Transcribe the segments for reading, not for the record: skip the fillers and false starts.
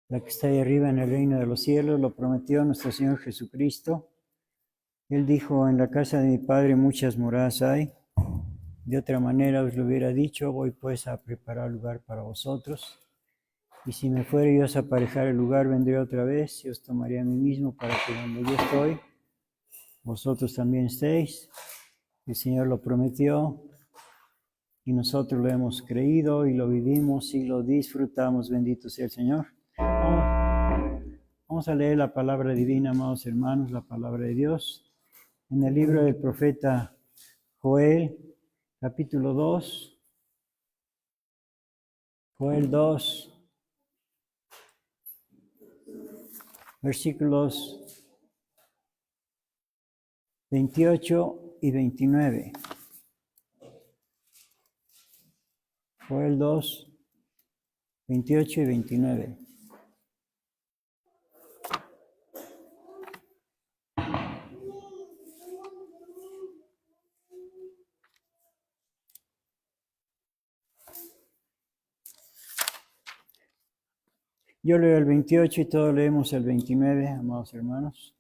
la que está ahí arriba en el reino de los cielos, lo prometió nuestro Señor Jesucristo. Él dijo, en la casa de mi Padre muchas moradas hay. De otra manera os lo hubiera dicho, voy pues a preparar lugar para vosotros. Y si me fuere yo a aparejar el lugar, vendré otra vez y os tomaré a mí mismo para que donde yo estoy, vosotros también estéis. El Señor lo prometió y nosotros lo hemos creído y lo vivimos y lo disfrutamos. Bendito sea el Señor. Vamos a leer la palabra divina, amados hermanos, la palabra de Dios. En el libro del profeta Joel, capítulo 2, Joel 2, versículos 28 y 29. Joel 2, 28 y 29. Yo leo el 28 y todos leemos el 29, amados hermanos.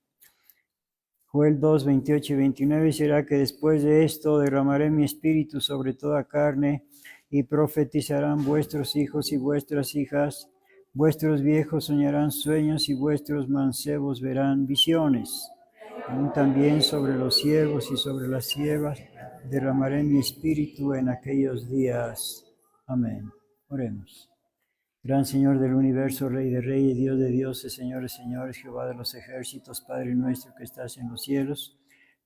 Joel 2, 28 y 29, será que después de esto derramaré mi espíritu sobre toda carne y profetizarán vuestros hijos y vuestras hijas, vuestros viejos soñarán sueños y vuestros mancebos verán visiones. Aún también sobre los siervos y sobre las siervas derramaré mi espíritu en aquellos días. Amén. Oremos. Gran Señor del universo, Rey de reyes, Dios de dioses, Señor de señores, Jehová de los ejércitos, Padre nuestro que estás en los cielos,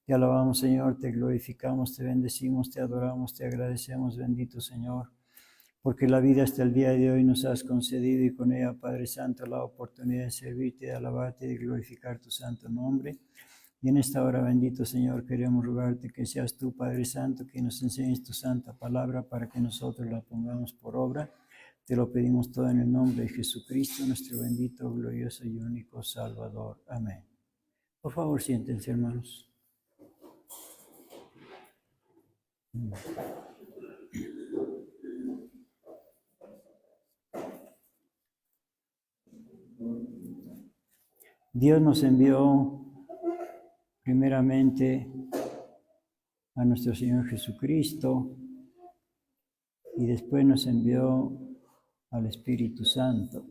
te alabamos, Señor, te glorificamos, te bendecimos, te adoramos, te agradecemos, bendito Señor, porque la vida hasta el día de hoy nos has concedido y con ella, Padre Santo, la oportunidad de servirte, de alabarte y de glorificar tu santo nombre. Y en esta hora, bendito Señor, queremos rogarte que seas tú, Padre Santo, que nos enseñes tu santa palabra para que nosotros la pongamos por obra. Te lo pedimos todo en el nombre de Jesucristo, nuestro bendito, glorioso y único Salvador. Amén. Por favor, siéntense, hermanos. Dios nos envió primeramente a nuestro Señor Jesucristo y después nos envió al Espíritu Santo.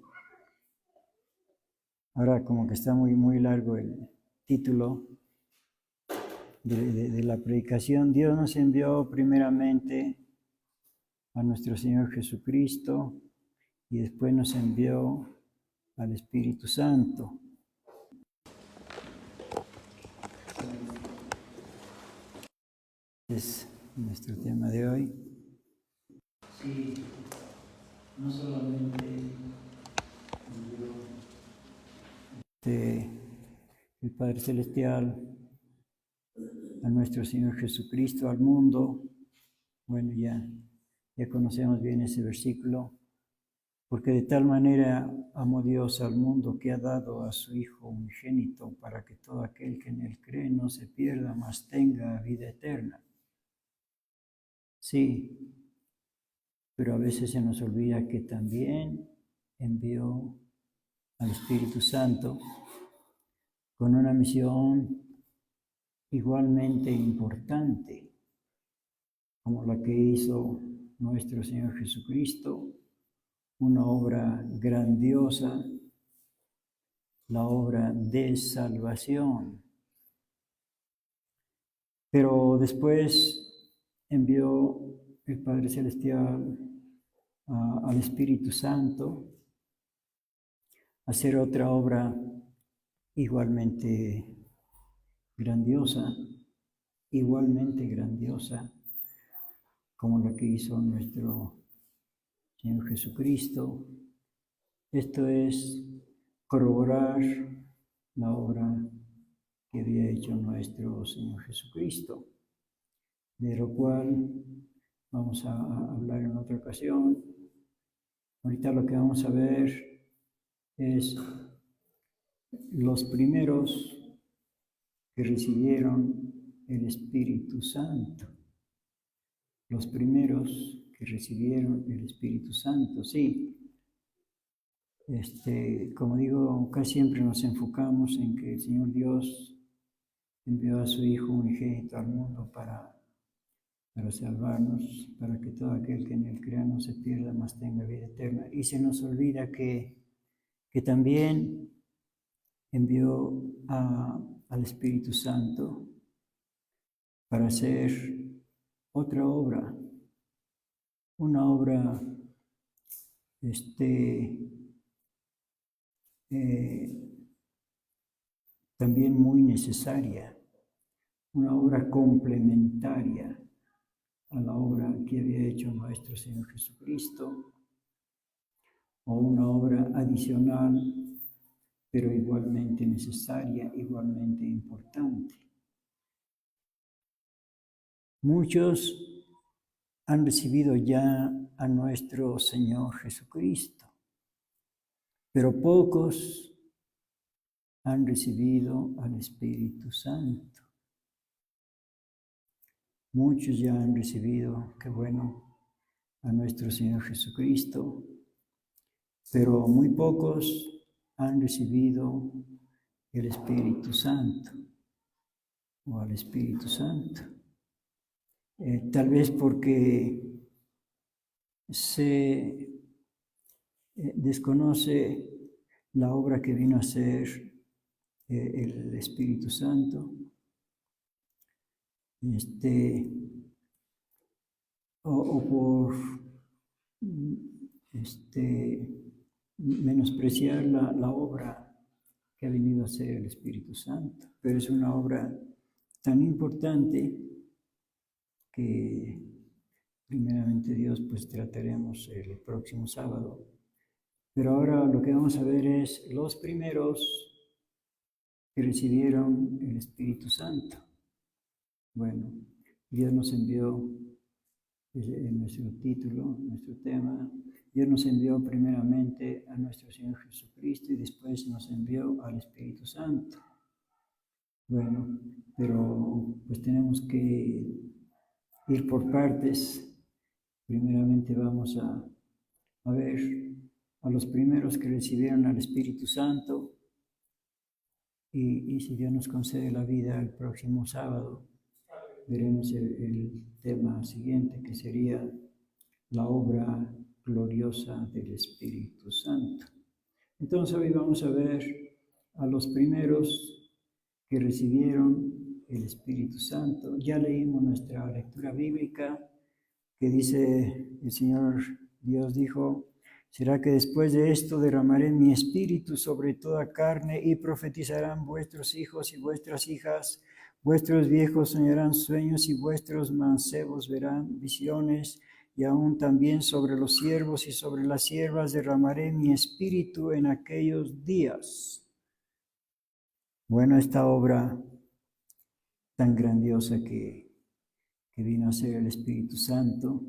Ahora como que está muy largo el título de la predicación. Dios nos envió primeramente a nuestro Señor Jesucristo y después nos envió al Espíritu Santo. Es nuestro tema de hoy. Sí, no solamente envió el Padre Celestial a nuestro Señor Jesucristo al mundo. Bueno, ya conocemos bien ese versículo. Porque de tal manera amó Dios al mundo que ha dado a su Hijo unigénito para que todo aquel que en él cree no se pierda, mas tenga vida eterna. Sí, pero a veces se nos olvida que también envió al Espíritu Santo con una misión igualmente importante como la que hizo nuestro Señor Jesucristo, una obra grandiosa, la obra de salvación. Pero después envió el Padre Celestial al Espíritu Santo a hacer otra obra igualmente grandiosa como la que hizo nuestro Señor Jesucristo. Esto es corroborar la obra que había hecho nuestro Señor Jesucristo, de lo cual vamos a hablar en otra ocasión. Ahorita lo que vamos a ver es los primeros que recibieron el Espíritu Santo. Los primeros que recibieron el Espíritu Santo, sí. Como digo, casi siempre nos enfocamos en que el Señor Dios envió a su Hijo unigénito al mundo para salvarnos, para que todo aquel que en Él crea no se pierda, mas tenga vida eterna. Y se nos olvida que también envió al Espíritu Santo para hacer otra obra, una obra también muy necesaria, una obra complementaria a la obra que había hecho nuestro Señor Jesucristo, o una obra adicional, pero igualmente necesaria, igualmente importante. Muchos han recibido ya a nuestro Señor Jesucristo, pero pocos han recibido al Espíritu Santo. Muchos ya han recibido, qué bueno, a nuestro Señor Jesucristo, pero muy pocos han recibido el Espíritu Santo o al Espíritu Santo. Tal vez porque se desconoce la obra que vino a hacer el Espíritu Santo, o por menospreciar la obra que ha venido a hacer el Espíritu Santo. Pero es una obra tan importante que primeramente Dios pues trataremos el próximo sábado. Pero ahora lo que vamos a ver es los primeros que recibieron el Espíritu Santo. Bueno, Dios nos envió, en nuestro título, nuestro tema, Dios nos envió primeramente a nuestro Señor Jesucristo y después nos envió al Espíritu Santo. Bueno, pero pues tenemos que ir por partes. Primeramente vamos a ver a los primeros que recibieron al Espíritu Santo y si Dios nos concede la vida el próximo sábado, veremos el tema siguiente, que sería la obra gloriosa del Espíritu Santo. Entonces hoy vamos a ver a los primeros que recibieron el Espíritu Santo. Ya leímos nuestra lectura bíblica que dice, el Señor Dios dijo, será que después de esto derramaré mi espíritu sobre toda carne y profetizarán vuestros hijos y vuestras hijas, vuestros viejos soñarán sueños y vuestros mancebos verán visiones, y aún también sobre los siervos y sobre las siervas derramaré mi espíritu en aquellos días. Bueno, esta obra tan grandiosa que vino a ser el Espíritu Santo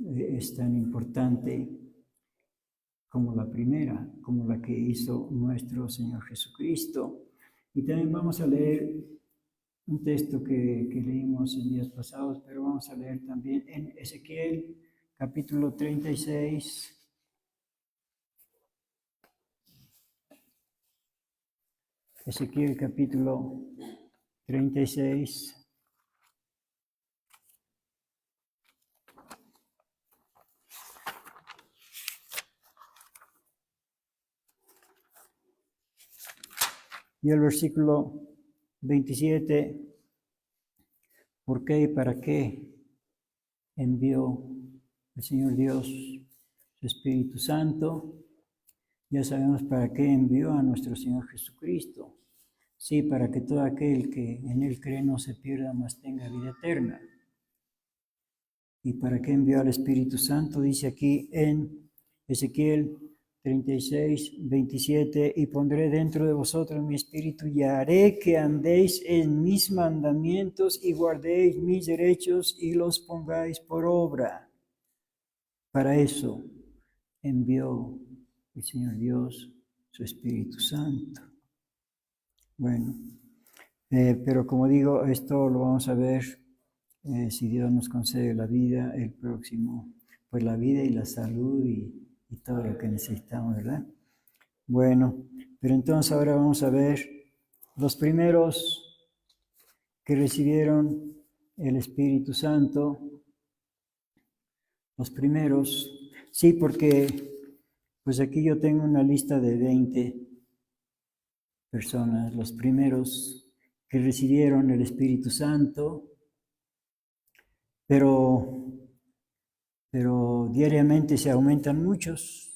es tan importante como la primera, como la que hizo nuestro Señor Jesucristo. Y también vamos a leer un texto que leímos en días pasados, pero vamos a leer también en Ezequiel capítulo 36. Ezequiel capítulo 36. Y el versículo 27, ¿por qué y para qué envió el Señor Dios su Espíritu Santo? Ya sabemos para qué envió a nuestro Señor Jesucristo. Sí, para que todo aquel que en Él cree no se pierda, mas tenga vida eterna. ¿Y para qué envió al Espíritu Santo? Dice aquí en Ezequiel 36, 27, y pondré dentro de vosotros mi espíritu y haré que andéis en mis mandamientos y guardéis mis derechos y los pongáis por obra. Para eso envió el Señor Dios su Espíritu Santo. Bueno, pero como digo, esto lo vamos a ver si Dios nos concede la vida, el próximo, pues la vida y la salud y todo lo que necesitamos, ¿verdad? Bueno, pero entonces ahora vamos a ver los primeros que recibieron el Espíritu Santo. Los primeros, sí, porque pues aquí yo tengo una lista de 20 personas, los primeros que recibieron el Espíritu Santo, pero diariamente se aumentan muchos.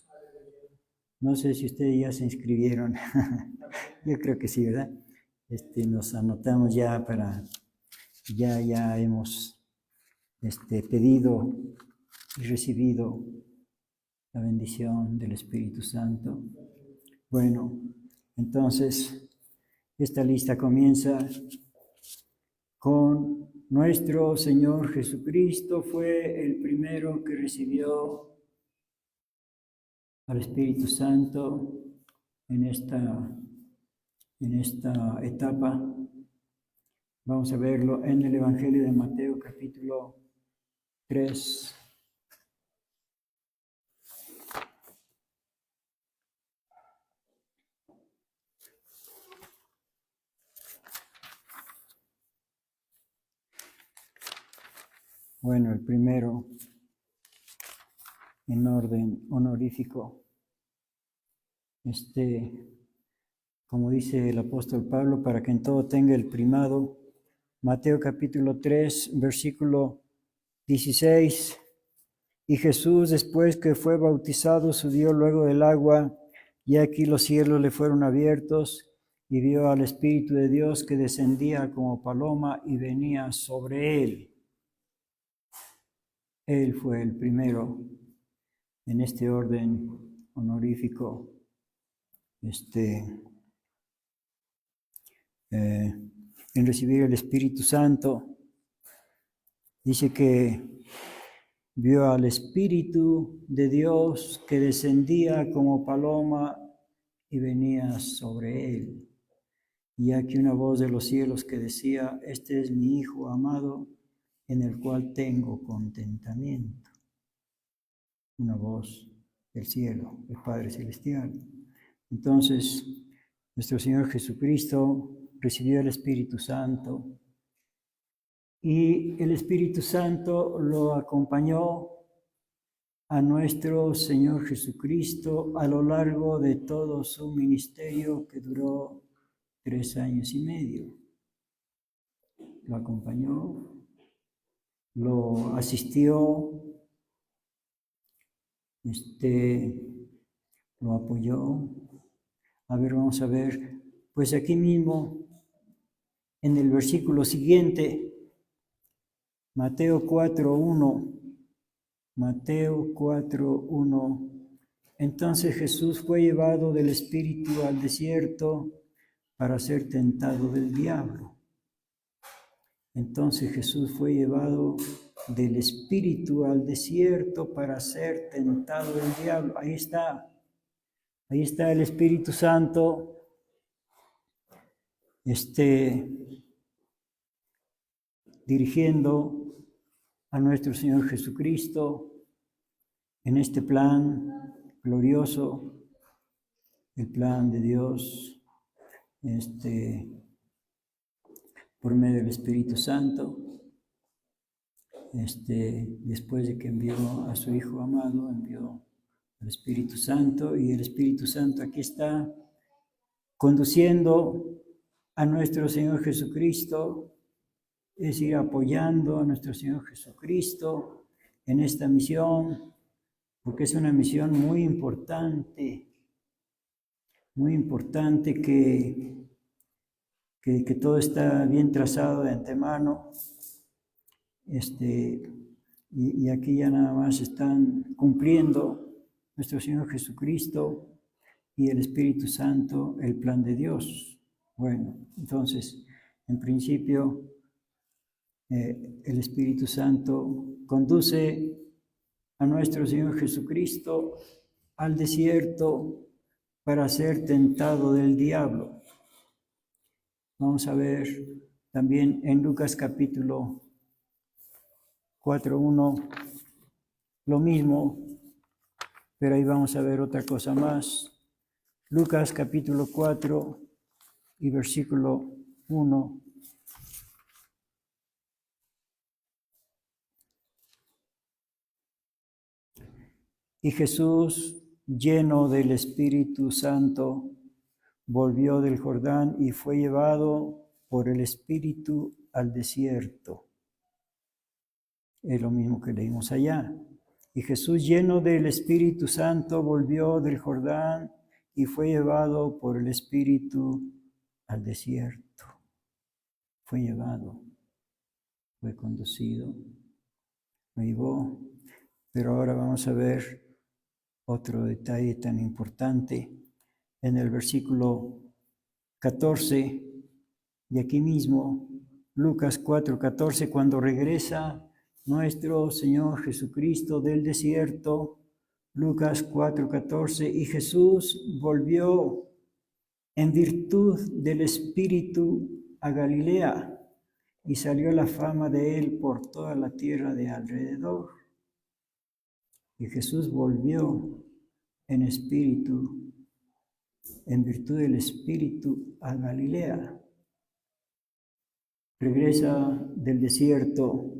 No sé si ustedes ya se inscribieron. Yo creo que sí, ¿verdad? Nos anotamos ya ya hemos pedido y recibido la bendición del Espíritu Santo. Bueno, entonces, esta lista comienza con nuestro Señor Jesucristo, fue el primero que recibió al Espíritu Santo en esta etapa. Vamos a verlo en el Evangelio de Mateo, capítulo 3. Bueno, el primero, en orden honorífico, como dice el apóstol Pablo, para que en todo tenga el primado. Mateo capítulo 3, versículo 16. Y Jesús, después que fue bautizado, subió luego del agua, y aquí los cielos le fueron abiertos, y vio al Espíritu de Dios que descendía como paloma y venía sobre él. Él fue el primero en este orden honorífico, en recibir el Espíritu Santo. Dice que vio al Espíritu de Dios que descendía como paloma y venía sobre él. Y aquí una voz de los cielos que decía: este es mi Hijo amado, en el cual tengo contentamiento. Una voz del cielo, el Padre Celestial. Entonces, nuestro Señor Jesucristo recibió el Espíritu Santo, y el Espíritu Santo lo acompañó a nuestro Señor Jesucristo a lo largo de todo su ministerio, que duró 3 años y medio. Lo acompañó, lo asistió, lo apoyó. A ver, vamos a ver, pues aquí mismo, en el versículo siguiente, Mateo 4:1. Mateo 4:1. Entonces Jesús fue llevado del Espíritu al desierto para ser tentado del diablo. Entonces Jesús fue llevado del Espíritu al desierto para ser tentado del diablo. Ahí está el Espíritu Santo, dirigiendo a nuestro Señor Jesucristo en este plan glorioso, el plan de Dios, por medio del Espíritu Santo. Después de que envió a su Hijo amado, envió al Espíritu Santo, y el Espíritu Santo aquí está conduciendo a nuestro Señor Jesucristo, es decir, apoyando a nuestro Señor Jesucristo en esta misión, porque es una misión muy importante que todo está bien trazado de antemano. Y aquí ya nada más están cumpliendo nuestro Señor Jesucristo y el Espíritu Santo el plan de Dios. Bueno, entonces, en principio, el Espíritu Santo conduce a nuestro Señor Jesucristo al desierto para ser tentado del diablo. Vamos a ver también en Lucas capítulo 4:1, lo mismo, pero ahí vamos a ver otra cosa más. Lucas capítulo 4 y versículo 1. Y Jesús, lleno del Espíritu Santo, volvió del Jordán y fue llevado por el Espíritu al desierto. Es lo mismo que leímos allá. Y Jesús, lleno del Espíritu Santo, volvió del Jordán y fue llevado por el Espíritu al desierto. Fue llevado, fue conducido, lo llevó. Pero ahora vamos a ver otro detalle tan importante. En el versículo 14, de aquí mismo, Lucas 4:14, cuando regresa nuestro Señor Jesucristo del desierto, Lucas 4:14, y Jesús volvió en virtud del Espíritu a Galilea, y salió la fama de él por toda la tierra de alrededor. Y Jesús volvió en espíritu, en virtud del Espíritu a Galilea. Regresa del desierto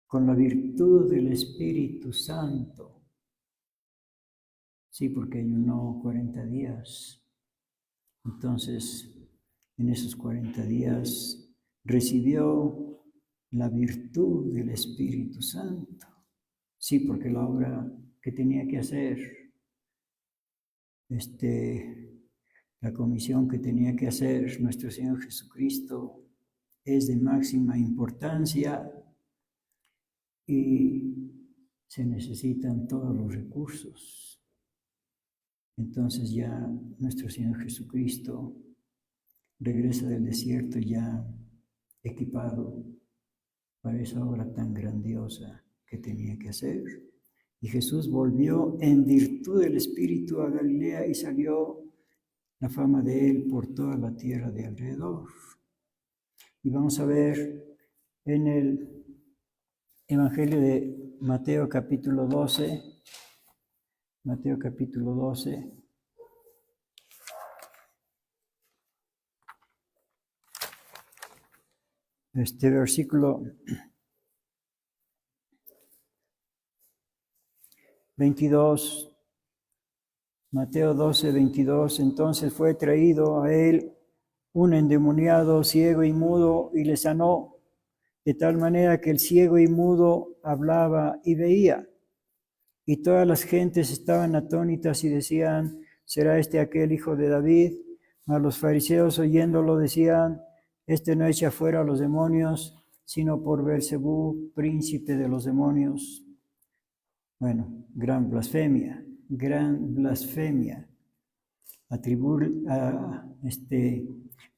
con la virtud del Espíritu Santo. Sí, porque ayunó 40 días. Entonces, en esos 40 días recibió la virtud del Espíritu Santo. Sí, porque la obra que tenía que hacer, la comisión que tenía que hacer nuestro Señor Jesucristo es de máxima importancia y se necesitan todos los recursos. Entonces ya nuestro Señor Jesucristo regresa del desierto ya equipado para esa obra tan grandiosa que tenía que hacer. Y Jesús volvió en virtud del Espíritu a Galilea y salió la fama de él por toda la tierra de alrededor. Y vamos a ver en el Evangelio de Mateo capítulo 12, Mateo capítulo 12, versículo 22, Mateo 12, 22, entonces fue traído a él un endemoniado ciego y mudo y le sanó, de tal manera que el ciego y mudo hablaba y veía. Y todas las gentes estaban atónitas y decían, ¿será este aquel hijo de David? Mas los fariseos oyéndolo decían, este no echa fuera a los demonios, sino por Beelzebú, príncipe de los demonios. Bueno, gran blasfemia.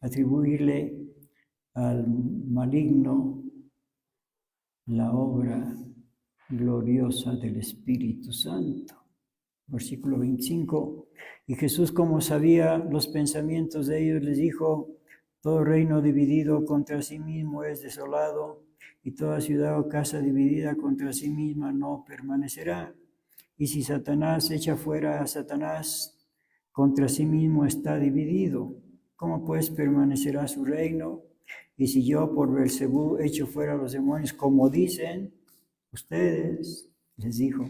Atribuirle al maligno la obra gloriosa del Espíritu Santo. Versículo 25. Y Jesús, como sabía los pensamientos de ellos, les dijo, todo reino dividido contra sí mismo es desolado, y toda ciudad o casa dividida contra sí misma no permanecerá. Y si Satanás echa fuera a Satanás, contra sí mismo está dividido. ¿Cómo pues permanecerá su reino? Y si yo por Beelzebú echo fuera a los demonios, como dicen ustedes, les dijo,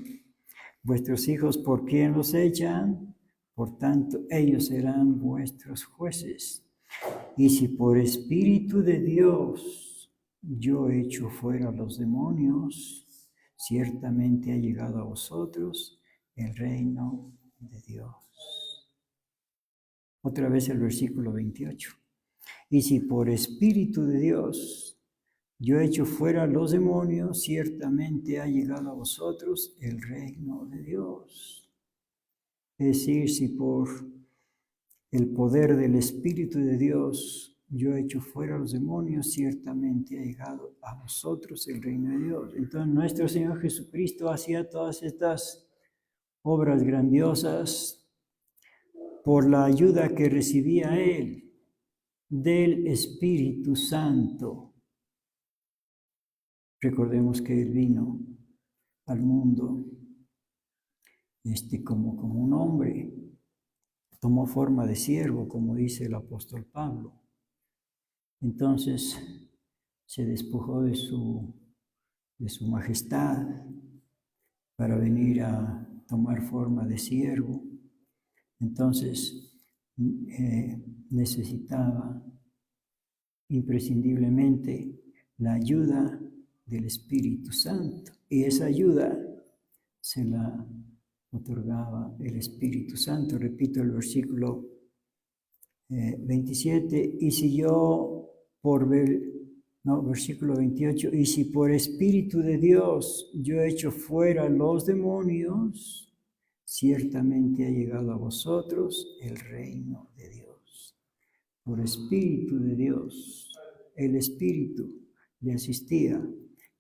vuestros hijos, ¿por quién los echan? Por tanto, ellos serán vuestros jueces. Y si por Espíritu de Dios yo echo fuera a los demonios, ciertamente ha llegado a vosotros el reino de Dios. Otra vez el versículo 28. Y si por Espíritu de Dios yo echo fuera a los demonios, ciertamente ha llegado a vosotros el reino de Dios. Es decir, si por el poder del Espíritu de Dios yo echo fuera a los demonios, ciertamente ha llegado a vosotros el reino de Dios. Entonces nuestro Señor Jesucristo hacía todas estas obras grandiosas por la ayuda que recibía Él del Espíritu Santo. Recordemos que Él vino al mundo como un hombre, tomó forma de siervo, como dice el apóstol Pablo. Entonces se despojó de su majestad para venir a tomar forma de siervo. Entonces necesitaba imprescindiblemente la ayuda del Espíritu Santo, y esa ayuda se la otorgaba el Espíritu Santo. Repito el versículo 27, y si yo versículo 28, y si por Espíritu de Dios yo he hecho fuera los demonios, ciertamente ha llegado a vosotros el reino de Dios. Por Espíritu de Dios, el Espíritu le asistía,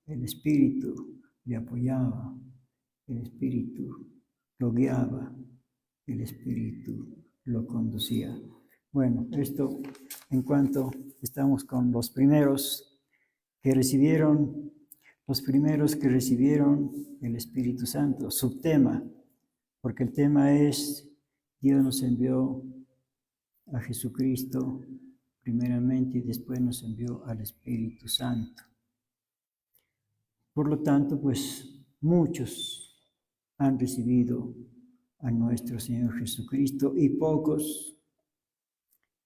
el Espíritu le apoyaba, el Espíritu lo guiaba, el Espíritu lo conducía. Bueno, esto en cuanto estamos con los primeros que recibieron el Espíritu Santo, subtema, porque el tema es: Dios nos envió a Jesucristo primeramente y después nos envió al Espíritu Santo. Por lo tanto, pues muchos han recibido a nuestro Señor Jesucristo y pocos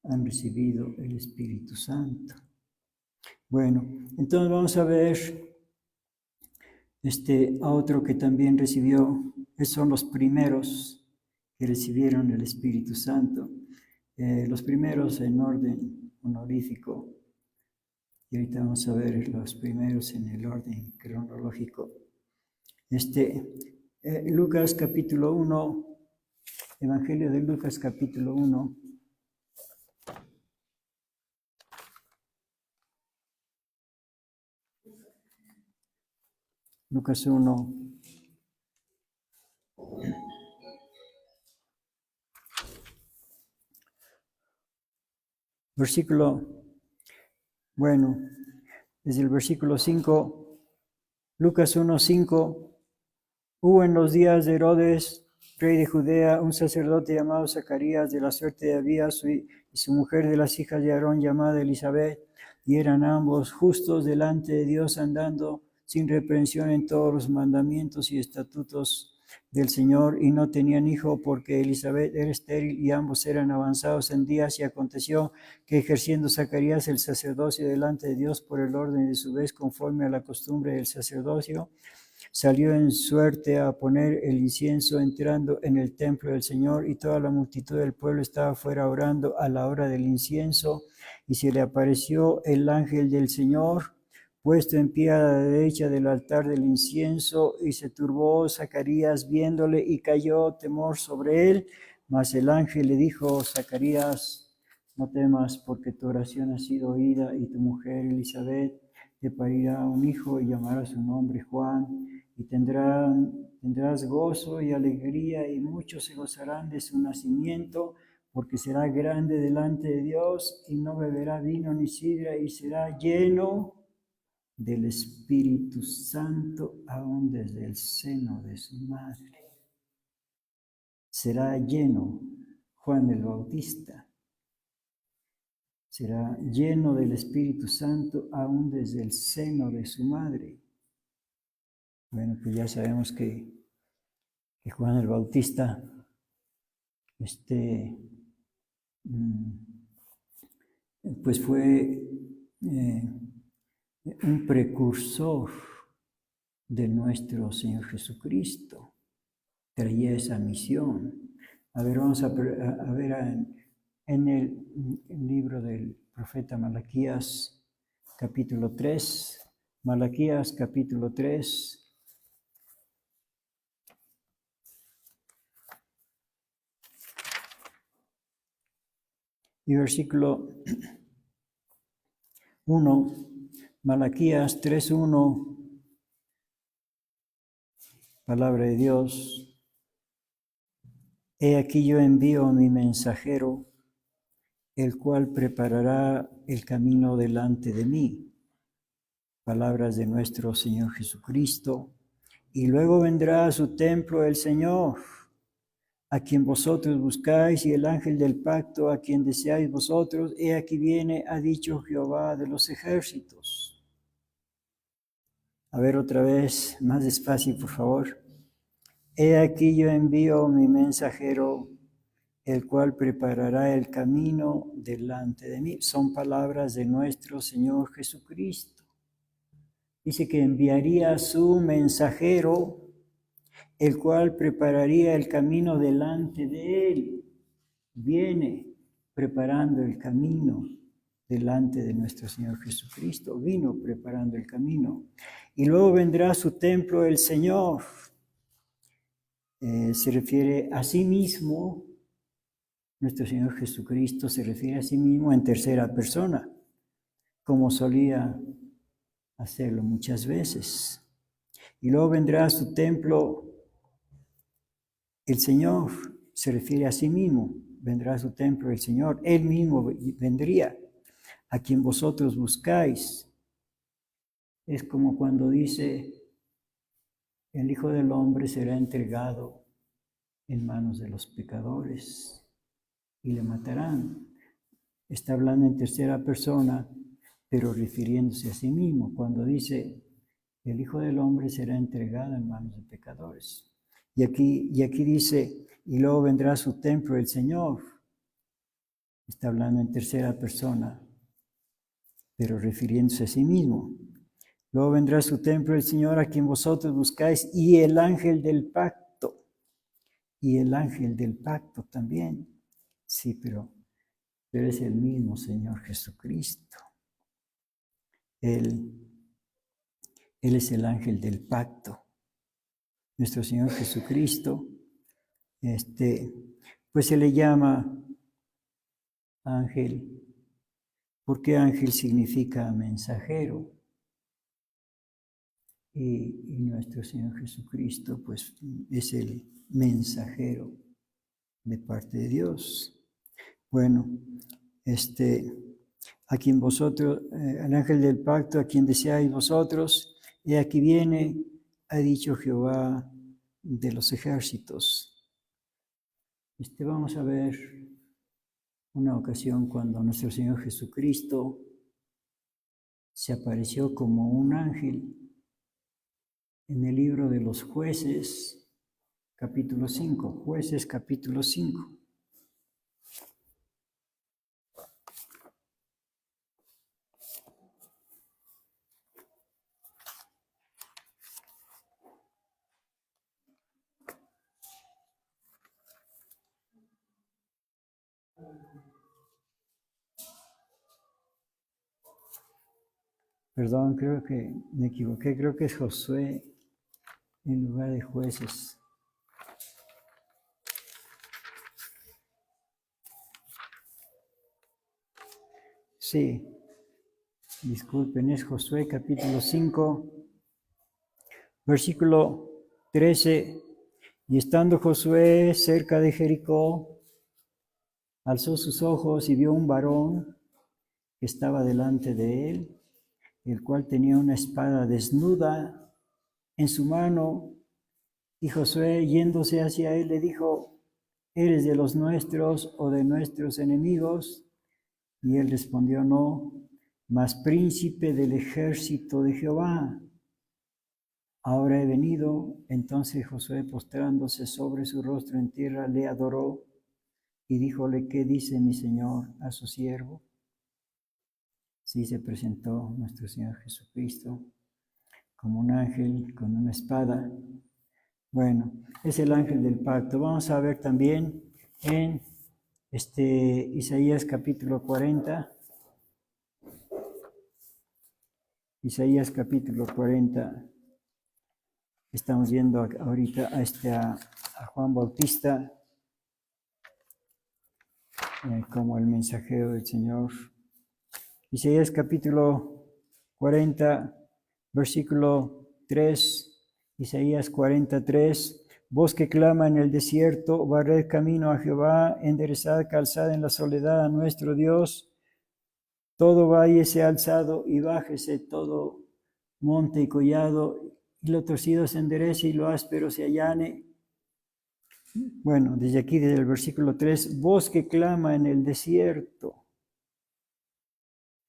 han recibido el Espíritu Santo. Bueno, entonces vamos a ver a otro que también recibió. Esos son los primeros que recibieron el Espíritu Santo. Los primeros en orden honorífico. Y ahorita vamos a ver los primeros en el orden cronológico. Lucas capítulo 1, Evangelio de Lucas capítulo 1. Lucas 1. Desde el versículo 5, Lucas 1, 5, hubo en los días de Herodes, rey de Judea, un sacerdote llamado Zacarías, de la suerte de Abías, y su mujer de las hijas de Aarón, llamada Elizabeth, y eran ambos justos delante de Dios, andando sin reprensión en todos los mandamientos y estatutos del Señor, y no tenían hijo porque Elizabeth era estéril y ambos eran avanzados en días. Y aconteció que, ejerciendo Zacarías el sacerdocio delante de Dios por el orden de su vez, conforme a la costumbre del sacerdocio, salió en suerte a poner el incienso entrando en el templo del Señor, y toda la multitud del pueblo estaba fuera orando a la hora del incienso. Y se le apareció el ángel del Señor, puesto en pie a la derecha del altar del incienso, y se turbó Zacarías viéndole, y cayó temor sobre él. Mas el ángel le dijo: Zacarías, no temas, porque tu oración ha sido oída, y tu mujer Elizabeth te parirá un hijo, y llamará su nombre Juan, y tendrás gozo y alegría, y muchos se gozarán de su nacimiento, porque será grande delante de Dios, y no beberá vino ni sidra, y será lleno del Espíritu Santo aún desde el seno de su madre. Será lleno, Juan el Bautista, será lleno del Espíritu Santo aún desde el seno de su madre. Bueno, pues ya sabemos que Juan el Bautista pues fue un precursor de nuestro Señor Jesucristo. Traía esa misión. A ver, vamos a ver en el libro del profeta Malaquías, capítulo 3. Malaquías, capítulo 3. Y versículo 1, Malaquías 3:1, palabra de Dios. He aquí yo envío a mi mensajero, el cual preparará el camino delante de mí. Palabras de nuestro Señor Jesucristo. Y luego vendrá a su templo el Señor, a quien vosotros buscáis, y el ángel del pacto, a quien deseáis vosotros, he aquí viene, ha dicho Jehová de los ejércitos. A ver otra vez, más despacio, por favor. He aquí yo envío mi mensajero, el cual preparará el camino delante de mí. Son palabras de nuestro Señor Jesucristo. Dice que enviaría a su mensajero, el cual prepararía el camino delante de él. Viene preparando el camino delante de nuestro Señor Jesucristo. Vino preparando el camino. Y luego vendrá a su templo el Señor. Se refiere a sí mismo. Nuestro Señor Jesucristo se refiere a sí mismo en tercera persona, como solía hacerlo muchas veces. Y luego vendrá a su templo el Señor, se refiere a sí mismo, vendrá a su templo el Señor, Él mismo vendría, a quien vosotros buscáis. Es como cuando dice, el Hijo del Hombre será entregado en manos de los pecadores y le matarán. Está hablando en tercera persona, pero refiriéndose a sí mismo, cuando dice, el Hijo del Hombre será entregado en manos de pecadores. Y aquí dice, y luego vendrá a su templo el Señor. Está hablando en tercera persona, pero refiriéndose a sí mismo. Luego vendrá a su templo el Señor, a quien vosotros buscáis, y el ángel del pacto. Y el ángel del pacto también. Sí, pero es el mismo Señor Jesucristo. Él es el ángel del pacto. Nuestro Señor Jesucristo, pues se le llama ángel, porque ángel significa mensajero. Y nuestro Señor Jesucristo, pues, es el mensajero de parte de Dios. Bueno, a quien vosotros, el ángel del pacto, a quien deseáis vosotros, he aquí viene, ha dicho Jehová de los ejércitos. Vamos a ver una ocasión cuando nuestro Señor Jesucristo se apareció como un ángel en el libro de los Jueces, capítulo 5. Jueces, capítulo 5. Perdón, creo que me equivoqué, creo que es Josué en lugar de Jueces. Sí, disculpen, es Josué capítulo 5, versículo 13. Y estando Josué cerca de Jericó, alzó sus ojos y vio un varón que estaba delante de él, el cual tenía una espada desnuda en su mano. Y Josué, yéndose hacia él, le dijo, ¿eres de los nuestros o de nuestros enemigos? Y él respondió, no, mas príncipe del ejército de Jehová. Ahora he venido. Entonces Josué, postrándose sobre su rostro en tierra, le adoró y díjole, ¿qué dice mi Señor a su siervo? Sí, se presentó nuestro Señor Jesucristo como un ángel con una espada. Bueno, es el ángel del pacto. Vamos a ver también en Isaías capítulo 40. Isaías capítulo 40. Estamos viendo ahorita a Juan Bautista como el mensajero del Señor. Isaías capítulo 40, versículo 3. Isaías 43. Voz que clama en el desierto, barred camino a Jehová, enderezad calzada en la soledad a nuestro Dios. Todo valle sea alzado y bájese todo monte y collado, y lo torcido se enderece y lo áspero se allane. Bueno, desde aquí, desde el versículo 3, voz que clama en el desierto.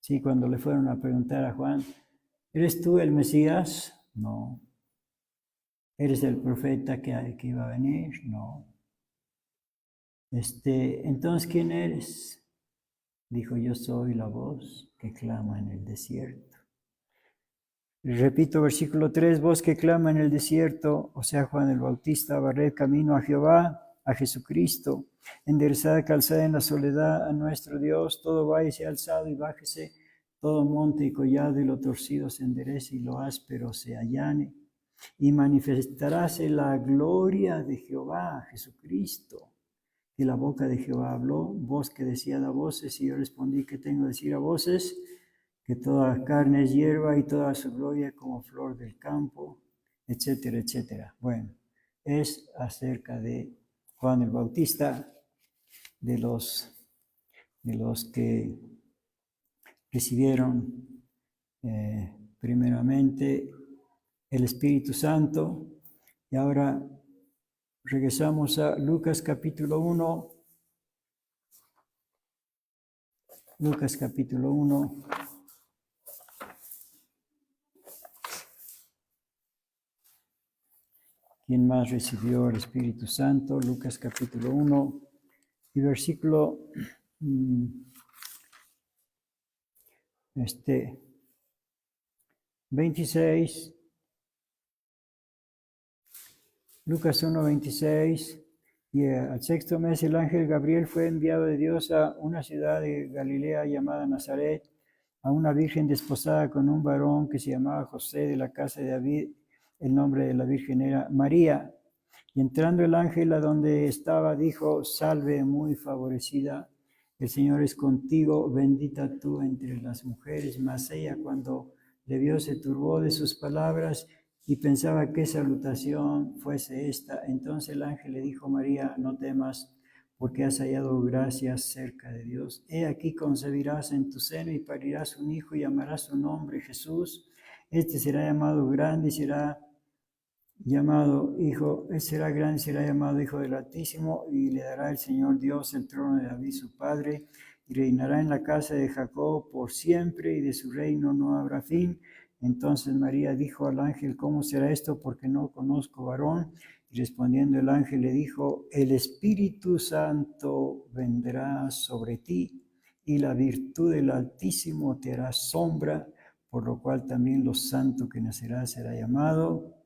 Sí, cuando le fueron a preguntar a Juan, ¿eres tú el Mesías? No. ¿Eres el profeta que iba a venir? No. Entonces, ¿quién eres? Dijo, yo soy la voz que clama en el desierto. Repito, versículo 3, voz que clama en el desierto, o sea, Juan el Bautista, barred camino a Jehová, a Jesucristo, enderezada calzada en la soledad a nuestro Dios, todo valle sea alzado y bájese, todo monte y collado y lo torcido se enderece y lo áspero se allane, y manifestaráse la gloria de Jehová, Jesucristo, que la boca de Jehová habló, voz que decía a voces, y yo respondí, ¿qué tengo que decir a voces? Que toda carne es hierba y toda su gloria como flor del campo, etcétera, etcétera. Bueno, es acerca de Juan el Bautista, de los que recibieron primeramente el Espíritu Santo. Y ahora regresamos a Lucas capítulo 1. Lucas capítulo 1. ¿Quién más recibió el Espíritu Santo? Lucas capítulo 1 y versículo 26. Lucas 1, 26. Y al sexto mes el ángel Gabriel fue enviado de Dios a una ciudad de Galilea llamada Nazaret, a una virgen desposada con un varón que se llamaba José de la casa de David. El nombre de la virgen era María. Y entrando el ángel a donde estaba, dijo, salve muy favorecida, el Señor es contigo, bendita tú entre las mujeres. Mas ella cuando le vio se turbó de sus palabras y pensaba qué salutación fuese esta. Entonces el ángel le dijo, María, no temas, porque has hallado gracia cerca de Dios. He aquí concebirás en tu seno y parirás un hijo y llamarás su nombre Jesús. Este será llamado grande y será llamado Hijo del Altísimo, y le dará el Señor Dios el trono de David su padre, y reinará en la casa de Jacob por siempre, y de su reino no habrá fin. Entonces María dijo al ángel, ¿cómo será esto? Porque no conozco varón. Y respondiendo el ángel le dijo, el Espíritu Santo vendrá sobre ti, y la virtud del Altísimo te hará sombra, por lo cual también lo santo que nacerá será llamado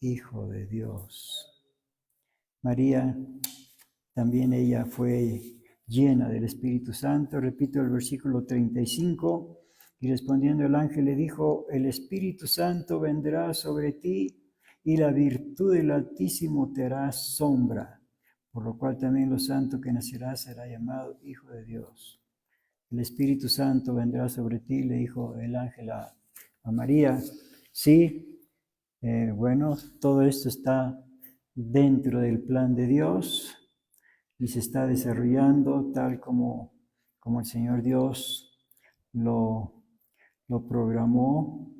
Hijo de Dios. María, también ella fue llena del Espíritu Santo. Repito el versículo 35. Y respondiendo el ángel le dijo, el Espíritu Santo vendrá sobre ti y la virtud del Altísimo te hará sombra, por lo cual también lo santo que nacerá será llamado Hijo de Dios. El Espíritu Santo vendrá sobre ti, le dijo el ángel a María. Sí, bueno, todo esto está dentro del plan de Dios y se está desarrollando tal como el Señor Dios lo programó,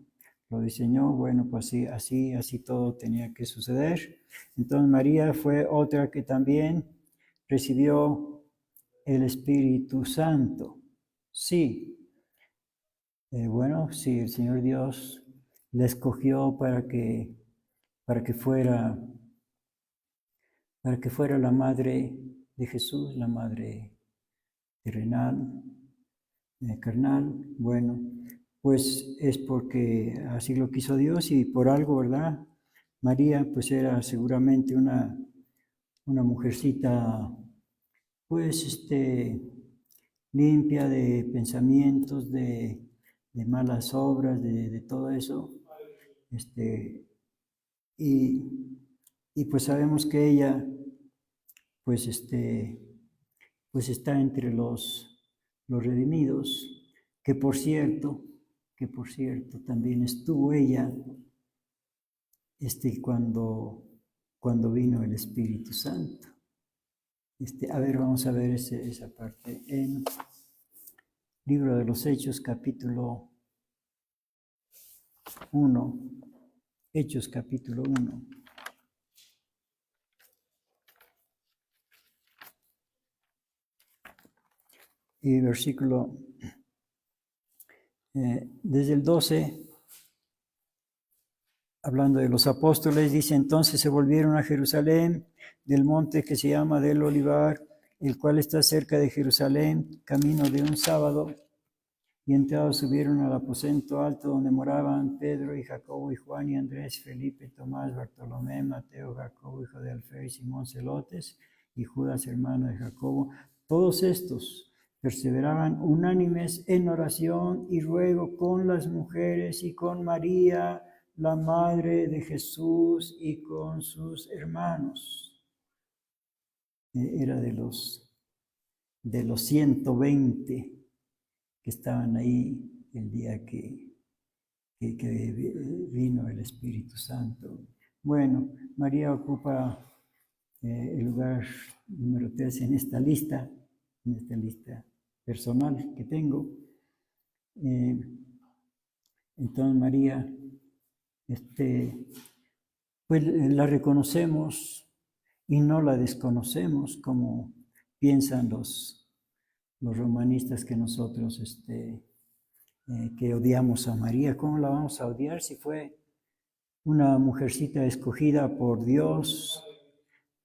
lo diseñó. Bueno, pues así todo tenía que suceder. Entonces María fue otra que también recibió el Espíritu Santo. Sí, bueno, sí, el Señor Dios la escogió para que fuera la madre de Jesús, la madre terrenal, carnal. Bueno, pues es porque así lo quiso Dios y por algo, ¿verdad? María pues era seguramente una mujercita pues limpia de pensamientos, de malas obras, de todo eso. Y pues sabemos que ella pues pues está entre los redimidos, que por cierto también estuvo ella cuando vino el Espíritu Santo. A ver, vamos a ver esa parte en Libro de los Hechos, capítulo 1. Hechos, capítulo 1. y versículo, desde el 12, hablando de los apóstoles, dice: entonces se volvieron a Jerusalén, del monte que se llama del Olivar, el cual está cerca de Jerusalén, camino de un sábado, y entrados subieron al aposento alto donde moraban Pedro y Jacobo y Juan y Andrés, Felipe, Tomás, Bartolomé, Mateo, Jacobo, hijo de Alfeo, y Simón Celotes, y Judas, hermano de Jacobo. Todos estos perseveraban unánimes en oración y ruego con las mujeres y con María, la madre de Jesús, y con sus hermanos. Era de los 120 que estaban ahí el día que vino el Espíritu Santo. Bueno, María ocupa el lugar número 3 en esta lista personal que tengo. Entonces María, pues la reconocemos y no la desconocemos como piensan los romanistas que nosotros que odiamos a María. ¿Cómo la vamos a odiar si fue una mujercita escogida por Dios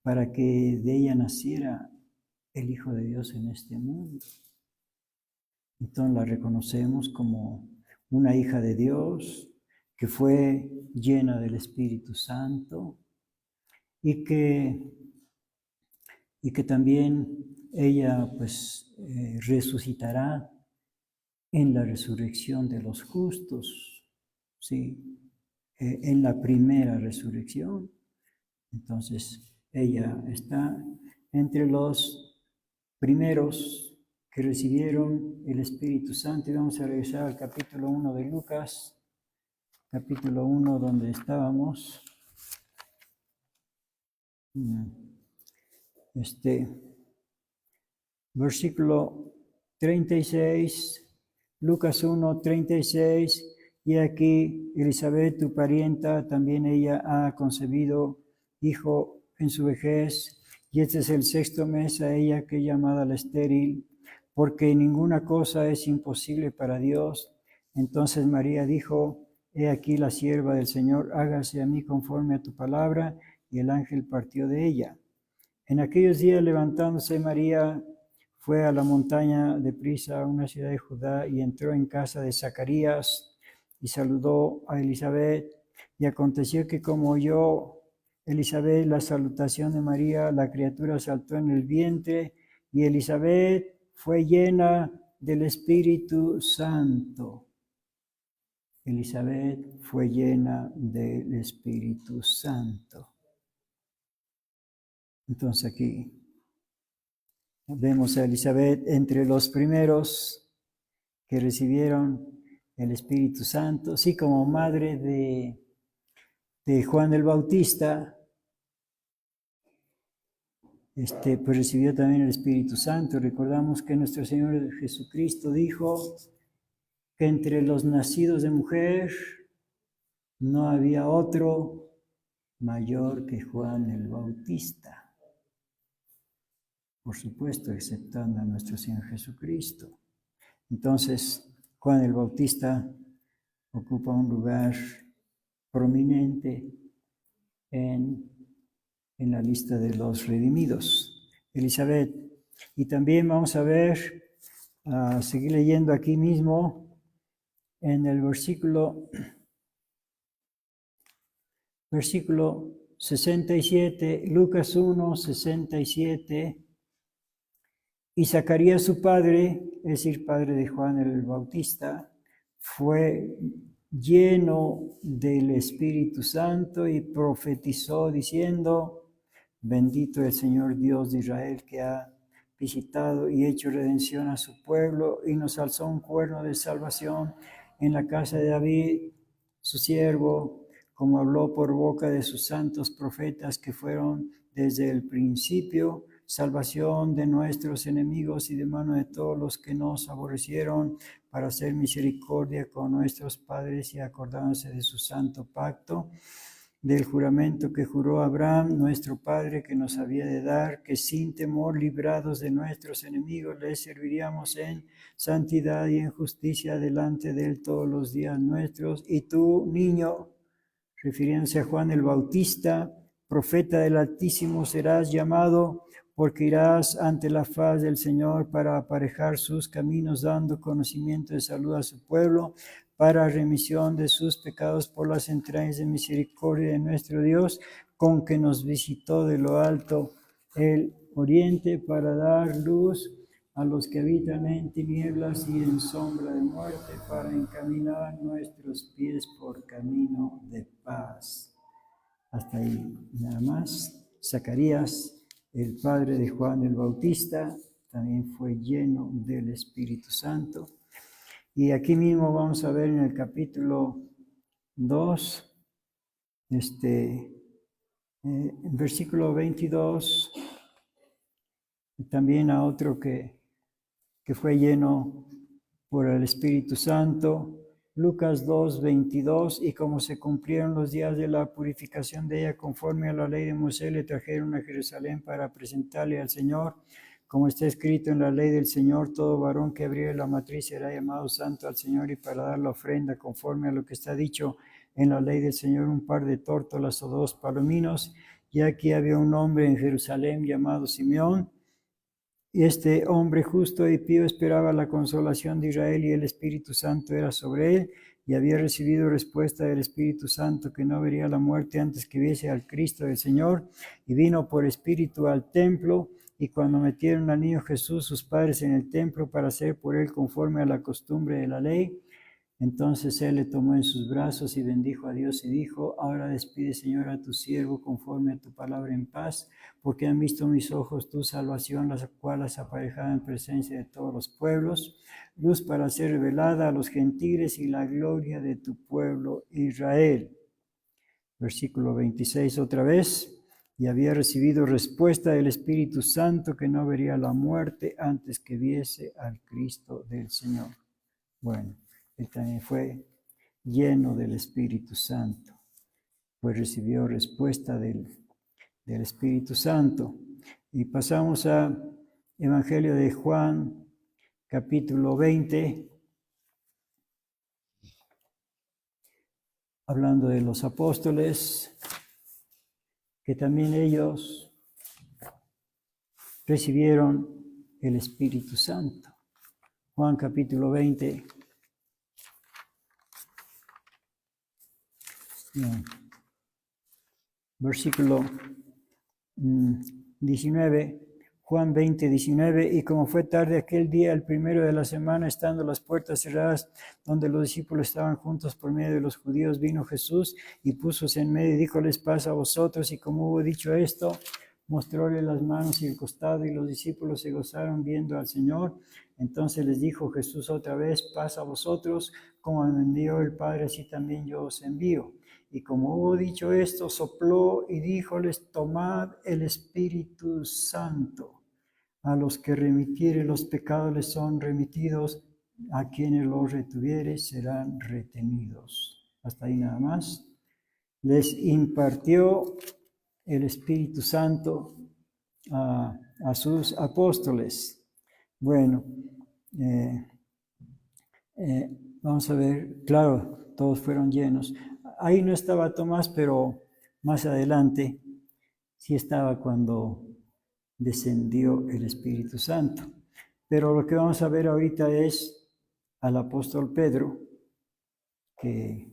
para que de ella naciera el Hijo de Dios en este mundo? Entonces la reconocemos como una hija de Dios que fue llena del Espíritu Santo y que también ella pues resucitará en la resurrección de los justos, ¿sí? En la primera resurrección. Entonces, ella está entre los primeros que recibieron el Espíritu Santo. Y vamos a regresar al capítulo 1 de Lucas, capítulo 1 donde estábamos. Versículo 36, Lucas 1, 36, y aquí Elizabeth, tu parienta, también ella ha concebido hijo en su vejez, y este es el 6º mes a ella que es llamada la estéril, porque ninguna cosa es imposible para Dios. Entonces María dijo: he aquí la sierva del Señor, hágase a mí conforme a tu palabra, y el ángel partió de ella. En aquellos días, levantándose María, fue a la montaña de prisa, a una ciudad de Judá, y entró en casa de Zacarías y saludó a Elizabeth. Y aconteció que como oyó Elizabeth la salutación de María, la criatura saltó en el vientre, y Elizabeth fue llena del Espíritu Santo. Elizabeth fue llena del Espíritu Santo. Entonces aquí vemos a Elizabeth entre los primeros que recibieron el Espíritu Santo, así como madre de Juan el Bautista, pues recibió también el Espíritu Santo. Recordamos que nuestro Señor Jesucristo dijo que entre los nacidos de mujer no había otro mayor que Juan el Bautista. Por supuesto, exceptando a nuestro Señor Jesucristo. Entonces, Juan el Bautista ocupa un lugar prominente en la lista de los redimidos. Elizabeth. Y también vamos a ver, seguir leyendo aquí mismo, en el versículo 67, Lucas 1, 67. Y Zacarías su padre, es decir, padre de Juan el Bautista, fue lleno del Espíritu Santo y profetizó diciendo: bendito el Señor Dios de Israel, que ha visitado y hecho redención a su pueblo y nos alzó un cuerno de salvación en la casa de David, su siervo, como habló por boca de sus santos profetas que fueron desde el principio, salvación de nuestros enemigos y de mano de todos los que nos aborrecieron, para hacer misericordia con nuestros padres y acordándose de su santo pacto. del juramento que juró Abraham, nuestro Padre, que nos había de dar, que sin temor, librados de nuestros enemigos, le serviríamos en santidad y en justicia delante de él todos los días nuestros. Y tú, niño, refiriéndose a Juan el Bautista, profeta del Altísimo, serás llamado, porque irás ante la faz del Señor para aparejar sus caminos, dando conocimiento de salud a su pueblo, para remisión de sus pecados por las entrañas de misericordia de nuestro Dios, con que nos visitó de lo alto el oriente, para dar luz a los que habitan en tinieblas y en sombra de muerte, para encaminar nuestros pies por camino de paz. Hasta ahí nada más. Zacarías, el padre de Juan el Bautista, también fue lleno del Espíritu Santo. Y aquí mismo vamos a ver en el capítulo 2, en versículo 22, también a otro que fue lleno por el Espíritu Santo. Lucas 2, 22, y como se cumplieron los días de la purificación de ella conforme a la ley de Moisés, le trajeron a Jerusalén para presentarle al Señor. Como está escrito en la ley del Señor, todo varón que abriere la matriz será llamado santo al Señor, y para dar la ofrenda conforme a lo que está dicho en la ley del Señor, un par de tórtolas o 2 palominos. Y aquí había un hombre en Jerusalén llamado Simeón, y este hombre justo y pío esperaba la consolación de Israel, y el Espíritu Santo era sobre él, y había recibido respuesta del Espíritu Santo, que no vería la muerte antes que viese al Cristo del Señor, y vino por Espíritu al templo. Y cuando metieron al niño Jesús, sus padres, en el templo para hacer por él conforme a la costumbre de la ley, entonces él le tomó en sus brazos y bendijo a Dios y dijo: ahora despide, Señor, a tu siervo conforme a tu palabra en paz, porque han visto mis ojos tu salvación, la cual has aparejado en presencia de todos los pueblos, luz para ser revelada a los gentiles y la gloria de tu pueblo Israel. Versículo 26 otra vez. Y había recibido respuesta del Espíritu Santo, que no vería la muerte antes que viese al Cristo del Señor. Bueno, él también fue lleno del Espíritu Santo, pues recibió respuesta del Espíritu Santo. Y pasamos a Evangelio de Juan, capítulo 20, hablando de los apóstoles, que también ellos recibieron el Espíritu Santo. Juan capítulo 20. Versículo 19, Juan 20, 19, y como fue tarde aquel día, el primero de la semana, estando las puertas cerradas, donde los discípulos estaban juntos por medio de los judíos, vino Jesús y púsose en medio y díjoles: paz a vosotros. Y como hubo dicho esto, mostróle las manos y el costado, y los discípulos se gozaron viendo al Señor. Entonces les dijo Jesús otra vez: paz a vosotros, como me envió el Padre, así también yo os envío. Y como hubo dicho esto, sopló y díjoles: tomad el Espíritu Santo. A los que remitiere los pecados les son remitidos, a quienes los retuviere serán retenidos. Hasta ahí nada más. Les impartió el Espíritu Santo a sus apóstoles. Bueno, vamos a ver, claro, todos fueron llenos. Ahí no estaba Tomás, pero más adelante sí estaba cuando descendió el Espíritu Santo. Pero lo que vamos a ver ahorita es al apóstol Pedro, que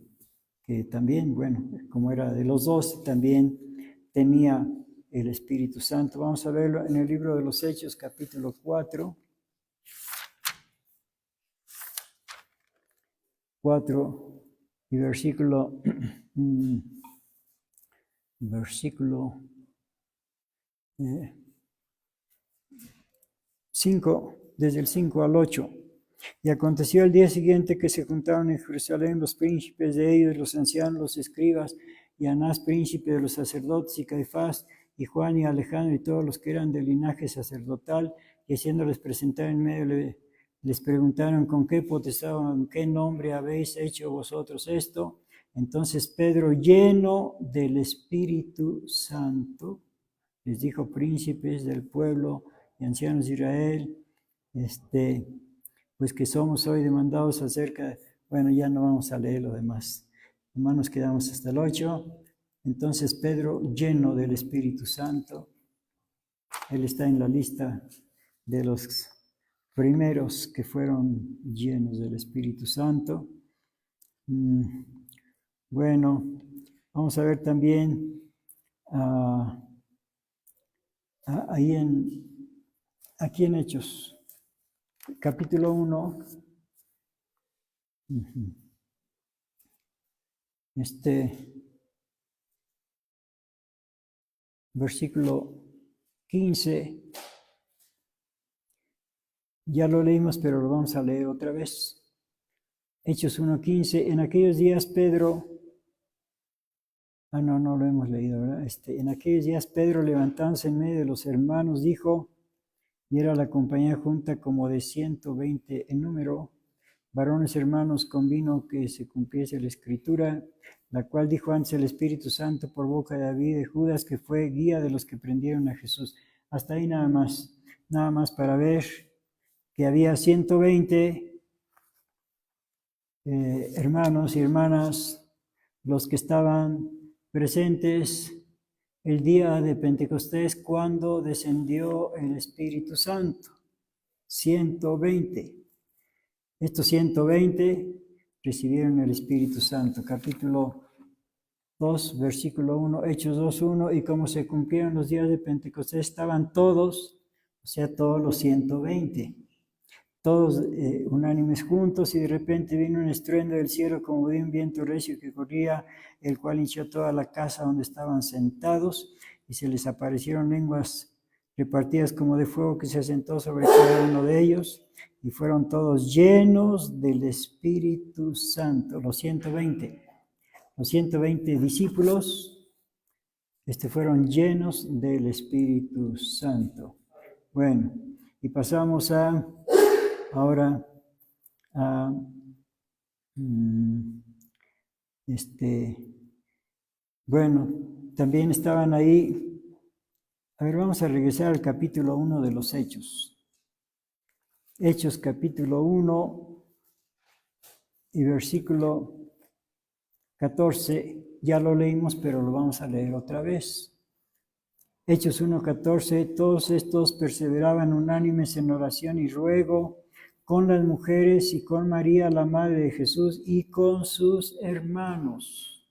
también, bueno, como era de los 12, también tenía el Espíritu Santo. Vamos a verlo en el libro de los Hechos, capítulo 4. 4 y versículo 5, desde el 5 al 8. Y aconteció el día siguiente que se juntaron en Jerusalén los príncipes de ellos, los ancianos, los escribas, y Anás, príncipe de los sacerdotes, y Caifás, y Juan, y Alejandro, y todos los que eran del linaje sacerdotal, y haciéndoles presentar en medio, les preguntaron: ¿con qué potestad o en qué nombre habéis hecho vosotros esto? Entonces Pedro, lleno del Espíritu Santo, les dijo: príncipes del pueblo y ancianos de Israel, pues que somos hoy demandados acerca de... Bueno, ya no vamos a leer lo demás. Nomás nos quedamos hasta el 8. Entonces Pedro, lleno del Espíritu Santo, él está en la lista de los primeros que fueron llenos del Espíritu Santo. Bueno, vamos a ver también aquí en Hechos, capítulo 1. Versículo 15. Ya lo leímos, pero lo vamos a leer otra vez. Hechos 1:15. En aquellos días Pedro... no lo hemos leído, ¿verdad? En aquellos días Pedro, levantándose en medio de los hermanos, dijo, y era la compañía junta como de 120 en número, varones hermanos, convino que se cumpliese la escritura, la cual dijo antes el Espíritu Santo por boca de David de Judas, que fue guía de los que prendieron a Jesús. Hasta ahí nada más para ver que había 120 hermanos y hermanas, los que estaban presentes el día de Pentecostés cuando descendió el Espíritu Santo. 120. Estos 120 recibieron el Espíritu Santo. Capítulo 2, versículo 1, Hechos 2:1, y como se cumplieron los días de Pentecostés, estaban todos, o sea, todos los 120, todos unánimes juntos, y de repente vino un estruendo del cielo como de un viento recio que corría, el cual hinchó toda la casa donde estaban sentados, y se les aparecieron lenguas repartidas como de fuego que se asentó sobre cada uno de ellos, y fueron todos llenos del Espíritu Santo, los 120 discípulos, fueron llenos del Espíritu Santo. Bueno, y pasamos ahora a bueno, también estaban ahí. A ver, vamos a regresar al capítulo 1 de los Hechos. Hechos capítulo 1 y versículo 14, ya lo leímos, pero lo vamos a leer otra vez. Hechos 1:14, todos estos perseveraban unánimes en oración y ruego con las mujeres y con María, la madre de Jesús, y con sus hermanos,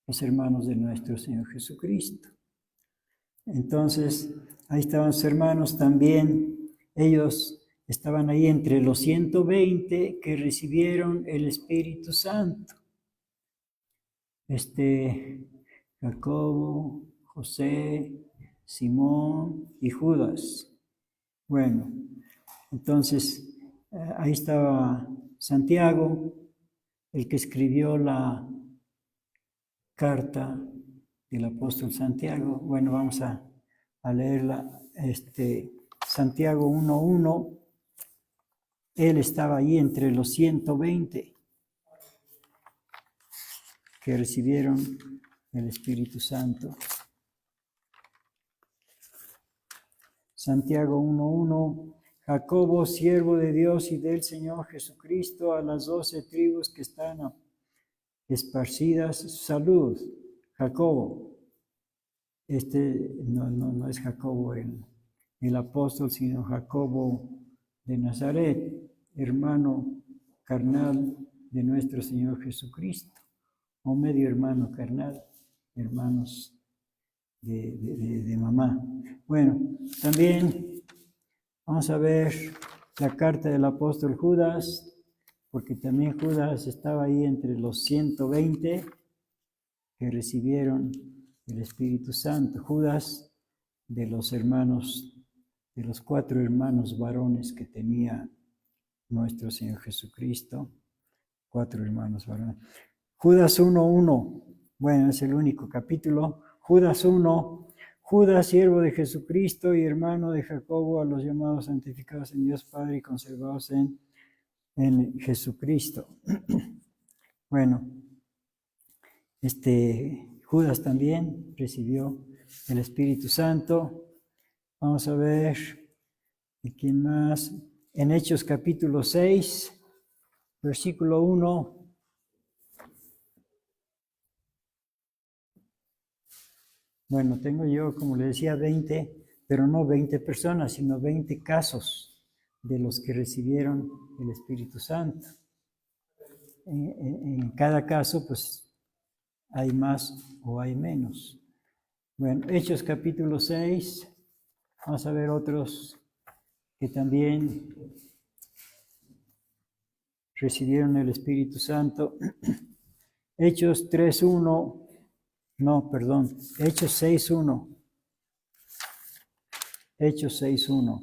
los hermanos de nuestro Señor Jesucristo. Entonces, ahí estaban sus hermanos también, ellos estaban ahí entre los 120 que recibieron el Espíritu Santo. Jacobo, José, Simón y Judas. Bueno, entonces ahí estaba Santiago, el que escribió la carta del apóstol Santiago. Bueno, vamos a leerla. Santiago 1:1, él estaba ahí entre los 120 que recibieron el Espíritu Santo. Santiago 1:1, Jacobo, siervo de Dios y del Señor Jesucristo, a las 12 tribus que están esparcidas, salud. Jacobo, no es Jacobo el apóstol, sino Jacobo de Nazaret, hermano carnal de nuestro Señor Jesucristo, o medio hermano carnal, hermanos de mamá. Bueno, también vamos a ver la carta del apóstol Judas, porque también Judas estaba ahí entre los 120 que recibieron el Espíritu Santo. Judas, de los hermanos, de los 4 hermanos varones que tenía nuestro Señor Jesucristo, 4 hermanos varones. Judas 1:1, bueno, es el único capítulo. Judas 1, Judas, siervo de Jesucristo y hermano de Jacobo, a los llamados santificados en Dios Padre y conservados en Jesucristo. Bueno, Judas también recibió el Espíritu Santo. Vamos a ver, ¿y quién más? En Hechos capítulo 6, versículo 1. Bueno, tengo yo, como le decía, 20, pero no 20 personas, sino 20 casos de los que recibieron el Espíritu Santo. En cada caso, pues, hay más o hay menos. Bueno, Hechos capítulo 6, vamos a ver otros que también recibieron el Espíritu Santo. Hechos 3:1. No, perdón, Hechos 6:1. Hechos 6:1.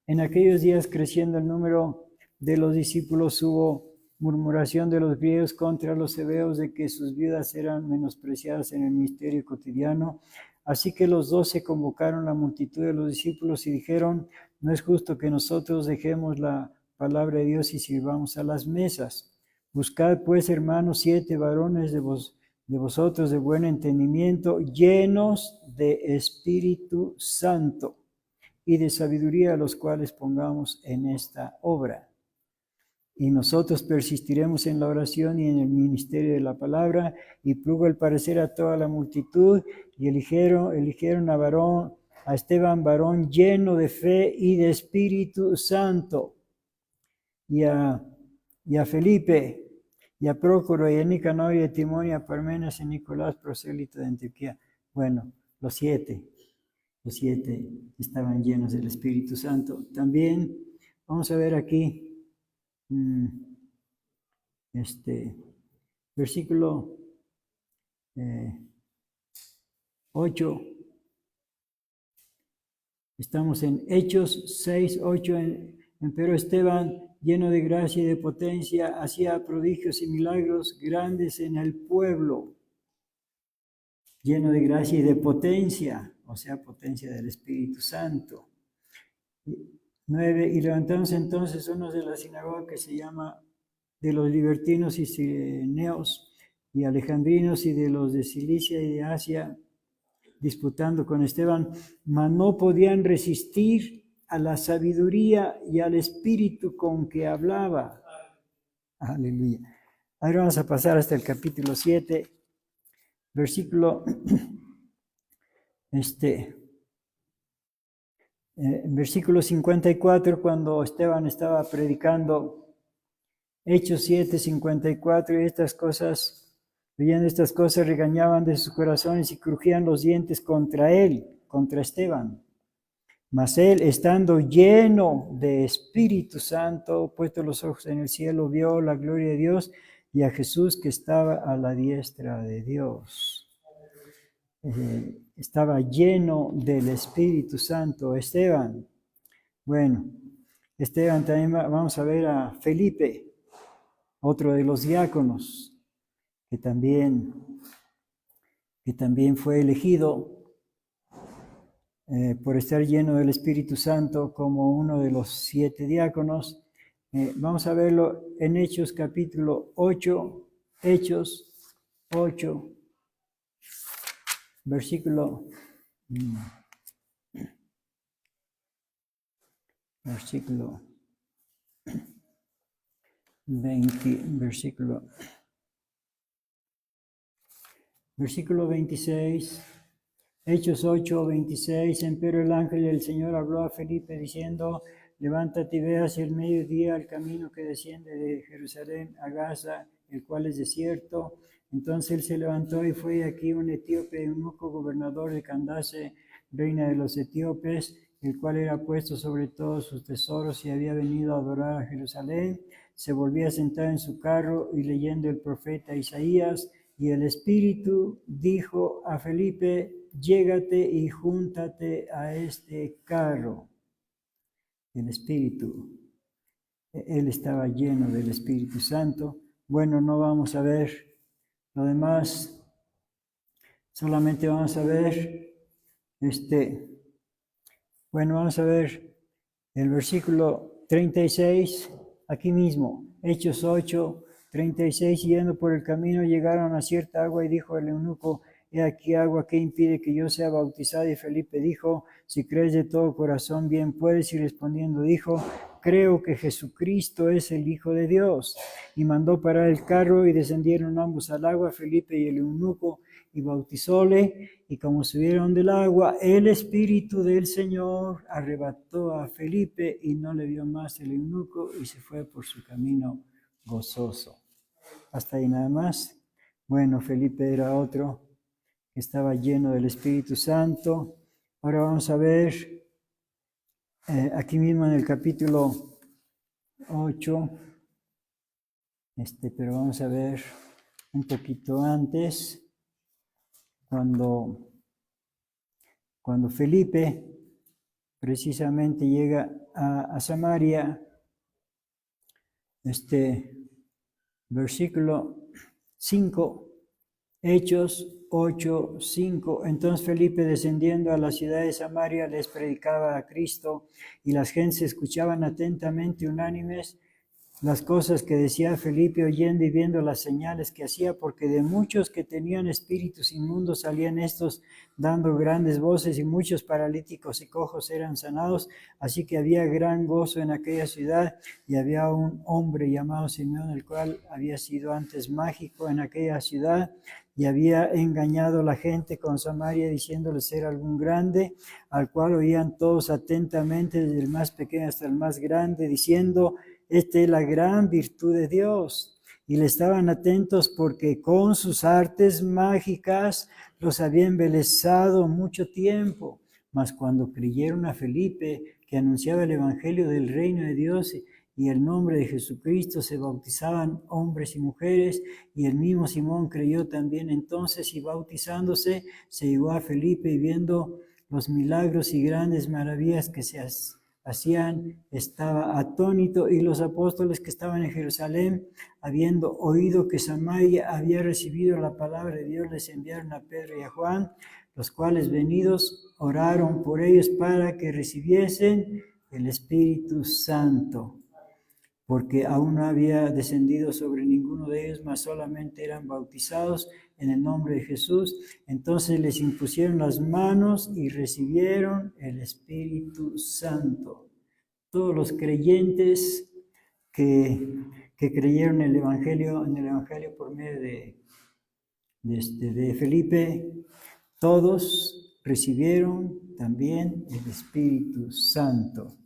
En aquellos días, creciendo el número de los discípulos, hubo murmuración de los griegos contra los hebreos de que sus viudas eran menospreciadas en el ministerio cotidiano. Así que los 12 convocaron la multitud de los discípulos y dijeron: no es justo que nosotros dejemos la palabra de Dios y sirvamos a las mesas. Buscad pues, hermanos, 7 varones de vosotros de buen entendimiento, llenos de Espíritu Santo y de sabiduría, a los cuales pongamos en esta obra. Y nosotros persistiremos en la oración y en el ministerio de la palabra. Y plugo el parecer a toda la multitud, y eligieron a Esteban, varón lleno de fe y de Espíritu Santo, y a Felipe, y a Prócoro, y a Nicanor, y a Timón, y a Parmenas, y Nicolás, prosélito de Antioquía. Bueno, los siete estaban llenos del Espíritu Santo. También vamos a ver aquí versículo 8. Estamos en Hechos 6:8. Empero Esteban, lleno de gracia y de potencia, hacía prodigios y milagros grandes en el pueblo. Lleno de gracia y de potencia, o sea, potencia del Espíritu Santo. 9. Y levantándose entonces unos de la sinagoga que se llama de los libertinos y cireneos y alejandrinos y de los de Cilicia y de Asia, disputando con Esteban, mas no podían resistir a la sabiduría y al espíritu con que hablaba. Aleluya. Ahora vamos a pasar hasta el capítulo 7, versículo versículo 54, cuando Esteban estaba predicando. Hechos 7, 54, y estas cosas, viendo estas cosas, regañaban de sus corazones y crujían los dientes contra él, contra Esteban. Mas él, estando lleno de Espíritu Santo, puesto los ojos en el cielo, vio la gloria de Dios y a Jesús que estaba a la diestra de Dios. Estaba lleno del Espíritu Santo Esteban. Bueno, Esteban también vamos a ver a Felipe, otro de los diáconos, que también fue elegido por estar lleno del Espíritu Santo como uno de los 7 diáconos. Vamos a verlo en Hechos capítulo 8, Hechos 8, versículo 20, versículo 26, Hechos 8, 26. Empero el ángel del Señor habló a Felipe diciendo: levántate y ve hacia el mediodía el camino que desciende de Jerusalén a Gaza, el cual es desierto. Entonces él se levantó y fue, aquí un etíope, eunuco, gobernador de Candace, reina de los etíopes, el cual era puesto sobre todos sus tesoros y había venido a adorar a Jerusalén. Se volvía a sentar en su carro y leyendo el profeta Isaías, y el Espíritu dijo a Felipe: llégate y júntate a este carro. El Espíritu, él estaba lleno del Espíritu Santo. Bueno, no vamos a ver lo demás, solamente vamos a ver vamos a ver el versículo 36, aquí mismo, Hechos 8, 36, yendo por el camino, llegaron a cierta agua y dijo el eunuco, he aquí agua, ¿qué impide que yo sea bautizado? Y Felipe dijo, si crees de todo corazón, bien puedes. Y respondiendo dijo, creo que Jesucristo es el Hijo de Dios. Y mandó parar el carro y descendieron ambos al agua, Felipe y el eunuco, y bautizóle. Y como subieron del agua, el Espíritu del Señor arrebató a Felipe y no le vio más el eunuco y se fue por su camino gozoso. Hasta ahí nada más. Bueno, Felipe era otro que estaba lleno del Espíritu Santo. Ahora vamos a ver aquí mismo en el capítulo 8, pero vamos a ver un poquito antes, cuando Felipe precisamente llega a Samaria, versículo 5, Hechos 8, 5. Entonces Felipe, descendiendo a la ciudad de Samaria, les predicaba a Cristo, y las gentes escuchaban atentamente, unánimes, las cosas que decía Felipe, oyendo y viendo las señales que hacía, porque de muchos que tenían espíritus inmundos salían estos dando grandes voces, y muchos paralíticos y cojos eran sanados. Así que había gran gozo en aquella ciudad, y había un hombre llamado Simeón, el cual había sido antes mágico en aquella ciudad, y había engañado a la gente con Samaria, diciéndoles ser algún grande, al cual oían todos atentamente, desde el más pequeño hasta el más grande, diciendo, esta es la gran virtud de Dios. Y le estaban atentos porque con sus artes mágicas los había embelesado mucho tiempo. Mas cuando creyeron a Felipe, que anunciaba el evangelio del reino de Dios y el nombre de Jesucristo, se bautizaban hombres y mujeres, y el mismo Simón creyó también entonces, y bautizándose se llegó a Felipe, y viendo los milagros y grandes maravillas que se hacían, estaba atónito. Y los apóstoles que estaban en Jerusalén, habiendo oído que Samaria había recibido la palabra de Dios, les enviaron a Pedro y a Juan, los cuales venidos oraron por ellos para que recibiesen el Espíritu Santo, porque aún no había descendido sobre ninguno de ellos, mas solamente eran bautizados en el nombre de Jesús. Entonces les impusieron las manos y recibieron el Espíritu Santo. Todos los creyentes que creyeron en el Evangelio por medio de Felipe, todos recibieron también el Espíritu Santo.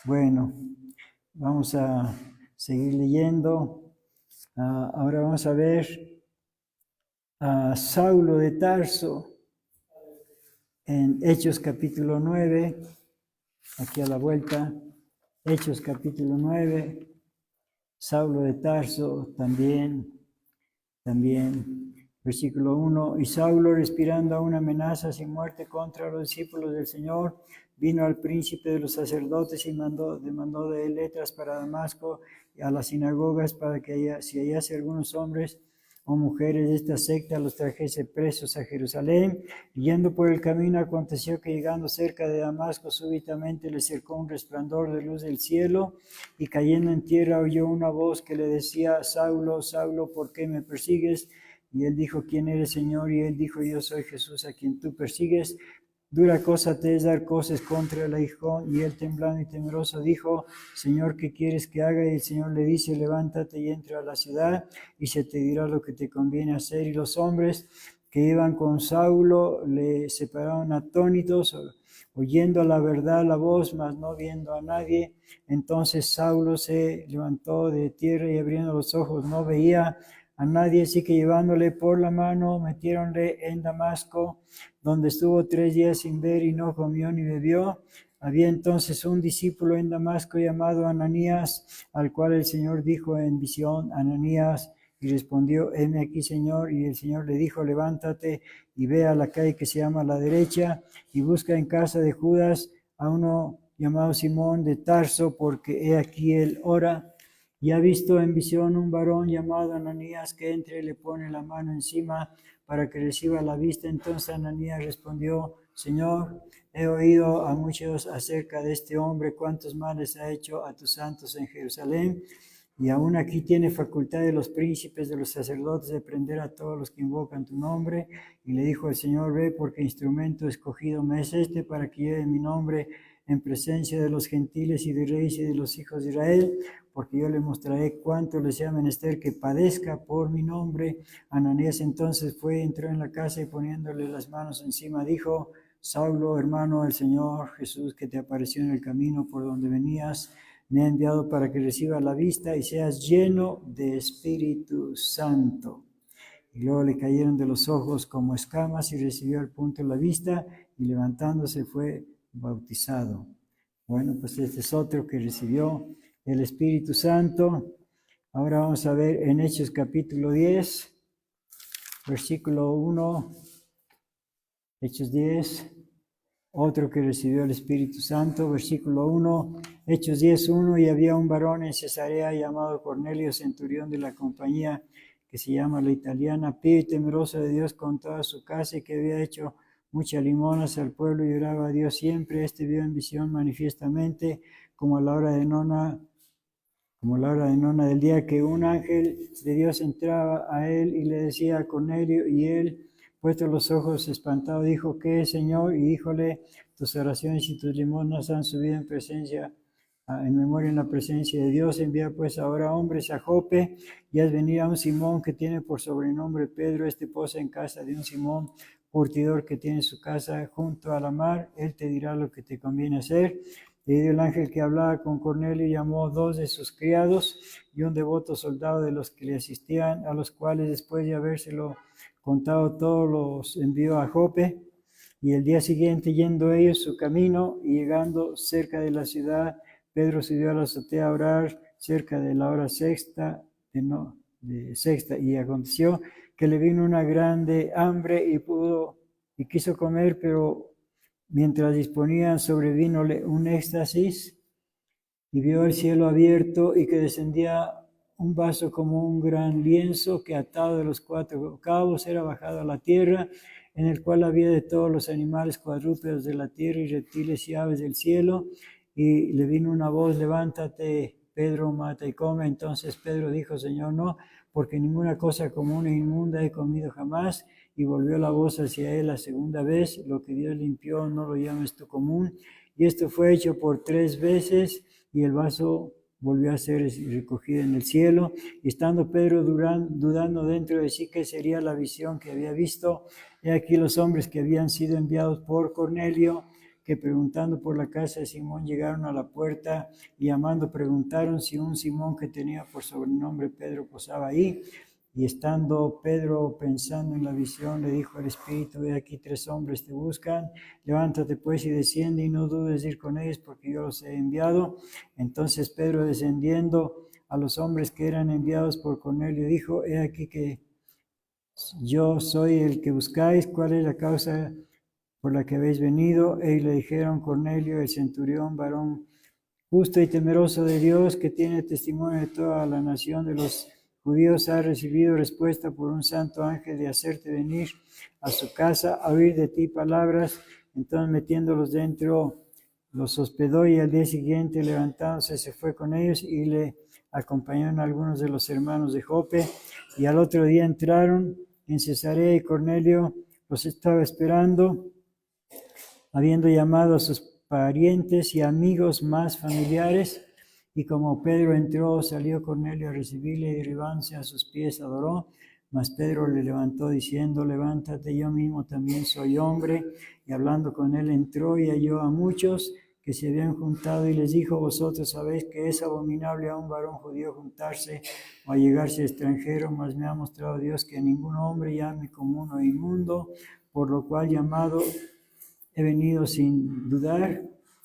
Bueno, vamos a seguir leyendo. Ahora vamos a ver a Saulo de Tarso en Hechos capítulo 9, aquí a la vuelta. Hechos capítulo 9, Saulo de Tarso también, versículo 1, y Saulo, respirando aún amenazas y muerte contra los discípulos del Señor, vino al príncipe de los sacerdotes y demandó de él letras para Damasco y a las sinagogas, para que si hallase algunos hombres o mujeres de esta secta, los trajese presos a Jerusalén. Yendo por el camino, aconteció que llegando cerca de Damasco, súbitamente le cercó un resplandor de luz del cielo, y cayendo en tierra oyó una voz que le decía, Saulo, Saulo, ¿por qué me persigues? Y él dijo, ¿quién eres, Señor? Y él dijo, yo soy Jesús, a quien tú persigues. Dura cosa te es dar cosas contra el aguijón. Y él, temblando y temeroso, dijo, Señor, ¿qué quieres que haga? Y el Señor le dice, levántate y entra a la ciudad, y se te dirá lo que te conviene hacer. Y los hombres que iban con Saulo le separaron atónitos, oyendo la verdad la voz, mas no viendo a nadie. Entonces Saulo se levantó de tierra y abriendo los ojos no veía a nadie, así que llevándole por la mano, metiéronle en Damasco, donde estuvo 3 días sin ver y no comió ni bebió. Había entonces un discípulo en Damasco llamado Ananías, al cual el Señor dijo en visión, Ananías, y respondió, heme aquí, Señor. Y el Señor le dijo, levántate y ve a la calle que se llama La Derecha, y busca en casa de Judas a uno llamado Simón de Tarso, porque he aquí él ora. Y ha visto en visión un varón llamado Ananías, que entre y le pone la mano encima para que reciba la vista. Entonces Ananías respondió, Señor, he oído a muchos acerca de este hombre, cuántos males ha hecho a tus santos en Jerusalén. Y aún aquí tiene facultad de los príncipes, de los sacerdotes, de prender a todos los que invocan tu nombre. Y le dijo el Señor, ve, porque instrumento escogido me es este para que lleve mi nombre en presencia de los gentiles y de reyes y de los hijos de Israel, porque yo le mostraré cuánto les sea menester que padezca por mi nombre. Ananías entonces fue, entró en la casa y poniéndole las manos encima dijo, Saulo, hermano del Señor Jesús, que te apareció en el camino por donde venías, me ha enviado para que reciba la vista y seas lleno de Espíritu Santo. Y luego le cayeron de los ojos como escamas y recibió al punto la vista y levantándose fue bautizado. Bueno, pues este es otro que recibió el Espíritu Santo. Ahora vamos a ver en Hechos capítulo 10, versículo 1, Hechos 10. Otro que recibió el Espíritu Santo, versículo 1, Hechos 10:1, y había un varón en Cesarea llamado Cornelio, centurión de la compañía que se llama la italiana, pío y temeroso de Dios con toda su casa, y que había hecho muchas limonas al pueblo y oraba a Dios siempre. Este vio en visión manifiestamente, como a la hora de nona del día, que un ángel de Dios entraba a él y le decía a Cornelio, y él, puesto los ojos espantado, dijo, ¿qué es, Señor? Y díjole, tus oraciones y tus limosnas han subido en memoria en la presencia de Dios. Envía pues ahora hombres a Jope y haz venir a un Simón que tiene por sobrenombre Pedro. Este posa en casa de un Simón, curtidor, que tiene su casa junto a la mar. Él te dirá lo que te conviene hacer. Y el ángel que hablaba con Cornelio llamó 2 de sus criados y un devoto soldado de los que le asistían, a los cuales después de habérselo contado todo los envió a Jope. Y el día siguiente, yendo ellos su camino y llegando cerca de la ciudad, Pedro subió a la azotea a orar cerca de la hora sexta, y aconteció que le vino una grande hambre y quiso comer, pero mientras disponían sobrevínole un éxtasis y vio el cielo abierto y que descendía un vaso como un gran lienzo que atado de los 4 cabos era bajado a la tierra, en el cual había de todos los animales cuadrúpedos de la tierra y reptiles y aves del cielo. Y le vino una voz, levántate, Pedro, mata y come. Entonces Pedro dijo, Señor, no, porque ninguna cosa común e inmunda he comido jamás. Y volvió la voz hacia él la segunda vez, lo que Dios limpió no lo llames tú común. Y esto fue hecho por 3 veces, y el vaso volvió a ser recogido en el cielo. Y estando Pedro dudando dentro de sí qué sería la visión que había visto, he aquí los hombres que habían sido enviados por Cornelio, que preguntando por la casa de Simón llegaron a la puerta y llamando preguntaron si un Simón que tenía por sobrenombre Pedro posaba ahí. Y estando Pedro pensando en la visión, le dijo al Espíritu, he aquí 3 hombres te buscan, levántate pues y desciende y no dudes de ir con ellos porque yo los he enviado. Entonces Pedro, descendiendo a los hombres que eran enviados por Cornelio, dijo, he aquí que yo soy el que buscáis, ¿cuál es la causa por la que habéis venido? Y le dijeron, Cornelio, el centurión, varón justo y temeroso de Dios, que tiene testimonio de toda la nación de los judíos, ha recibido respuesta por un santo ángel de hacerte venir a su casa a oír de ti palabras. Entonces, metiéndolos dentro, los hospedó, y al día siguiente, levantándose, se fue con ellos y le acompañaron algunos de los hermanos de Jope. Y al otro día entraron en Cesarea y Cornelio los estaba esperando, habiendo llamado a sus parientes y amigos más familiares. Y como Pedro entró, salió Cornelio a recibirle y derribándose a sus pies adoró. Mas Pedro le levantó diciendo, levántate, yo mismo también soy hombre. Y hablando con él entró y halló a muchos que se habían juntado y les dijo, vosotros sabéis que es abominable a un varón judío juntarse o allegarse extranjero, mas me ha mostrado Dios que a ningún hombre llame común o inmundo, por lo cual llamado he venido sin dudar.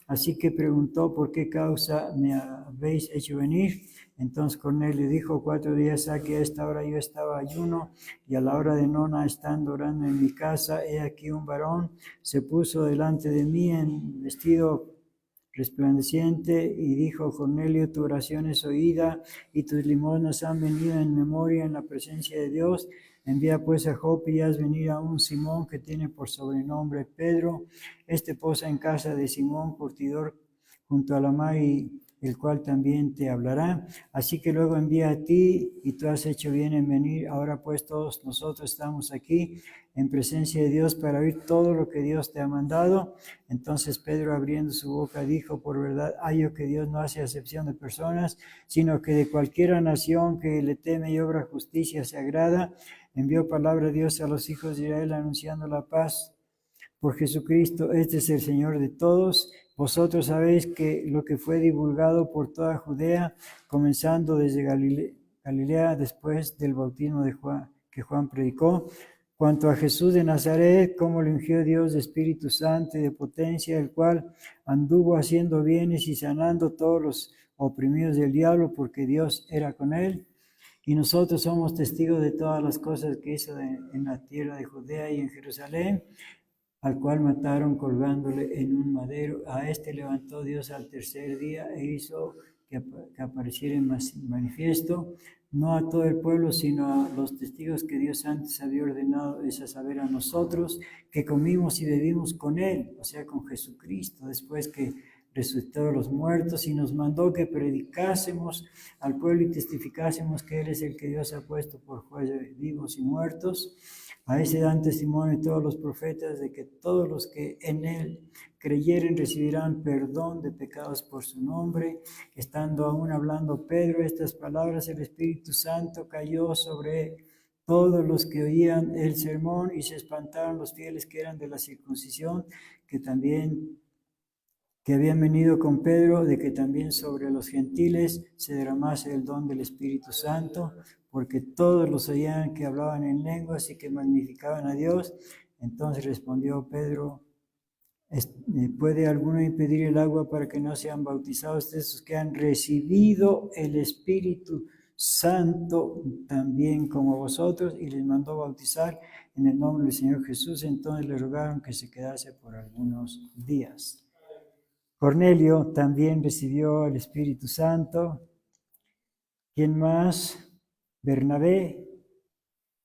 Así que preguntó, ¿por qué causa me habéis hecho venir? Entonces Cornelio dijo, 4 días ha que a esta hora yo estaba ayuno, y a la hora de nona, estando orando en mi casa, he aquí un varón se puso delante de mí en vestido resplandeciente, y dijo, Cornelio, tu oración es oída, y tus limosnas han venido en memoria en la presencia de Dios. Envía pues a Jope y haz venir a un Simón que tiene por sobrenombre Pedro. Este posa en casa de Simón, curtidor, junto a la mar, y el cual también te hablará. Así que luego envía a ti, y tú has hecho bien en venir. Ahora pues todos nosotros estamos aquí en presencia de Dios para oír todo lo que Dios te ha mandado. Entonces Pedro, abriendo su boca, dijo: por verdad hallo que Dios no hace acepción de personas, sino que de cualquiera nación que le teme y obra justicia se agrada. Envió palabra de Dios a los hijos de Israel, anunciando la paz por Jesucristo. Este es el Señor de todos. Vosotros sabéis que lo que fue divulgado por toda Judea, comenzando desde Galilea, después del bautismo de Juan, que Juan predicó, cuanto a Jesús de Nazaret, cómo le ungió Dios de Espíritu Santo y de potencia, el cual anduvo haciendo bienes y sanando todos los oprimidos del diablo, porque Dios era con él. Y nosotros somos testigos de todas las cosas que hizo en la tierra de Judea y en Jerusalén, al cual mataron colgándole en un madero. A este levantó Dios al tercer día e hizo que apareciera en manifiesto, no a todo el pueblo, sino a los testigos que Dios antes había ordenado, es a saber, a nosotros, que comimos y bebimos con Él, o sea, con Jesucristo, después que resucitó de los muertos, y nos mandó que predicásemos al pueblo y testificásemos que Él es el que Dios ha puesto por juez de vivos y muertos. A ese dan testimonio todos los profetas de que todos los que en Él creyeren recibirán perdón de pecados por su nombre. Estando aún hablando Pedro estas palabras, el Espíritu Santo cayó sobre todos los que oían el sermón, y se espantaron los fieles que eran de la circuncisión, que habían venido con Pedro, de que también sobre los gentiles se derramase el don del Espíritu Santo, porque todos los oían que hablaban en lenguas y que magnificaban a Dios. Entonces respondió Pedro: ¿puede alguno impedir el agua para que no sean bautizados estos que han recibido el Espíritu Santo también como vosotros? Y les mandó bautizar en el nombre del Señor Jesús. Entonces le rogaron que se quedase por algunos días. Cornelio también recibió el Espíritu Santo. ¿Quién más? Bernabé.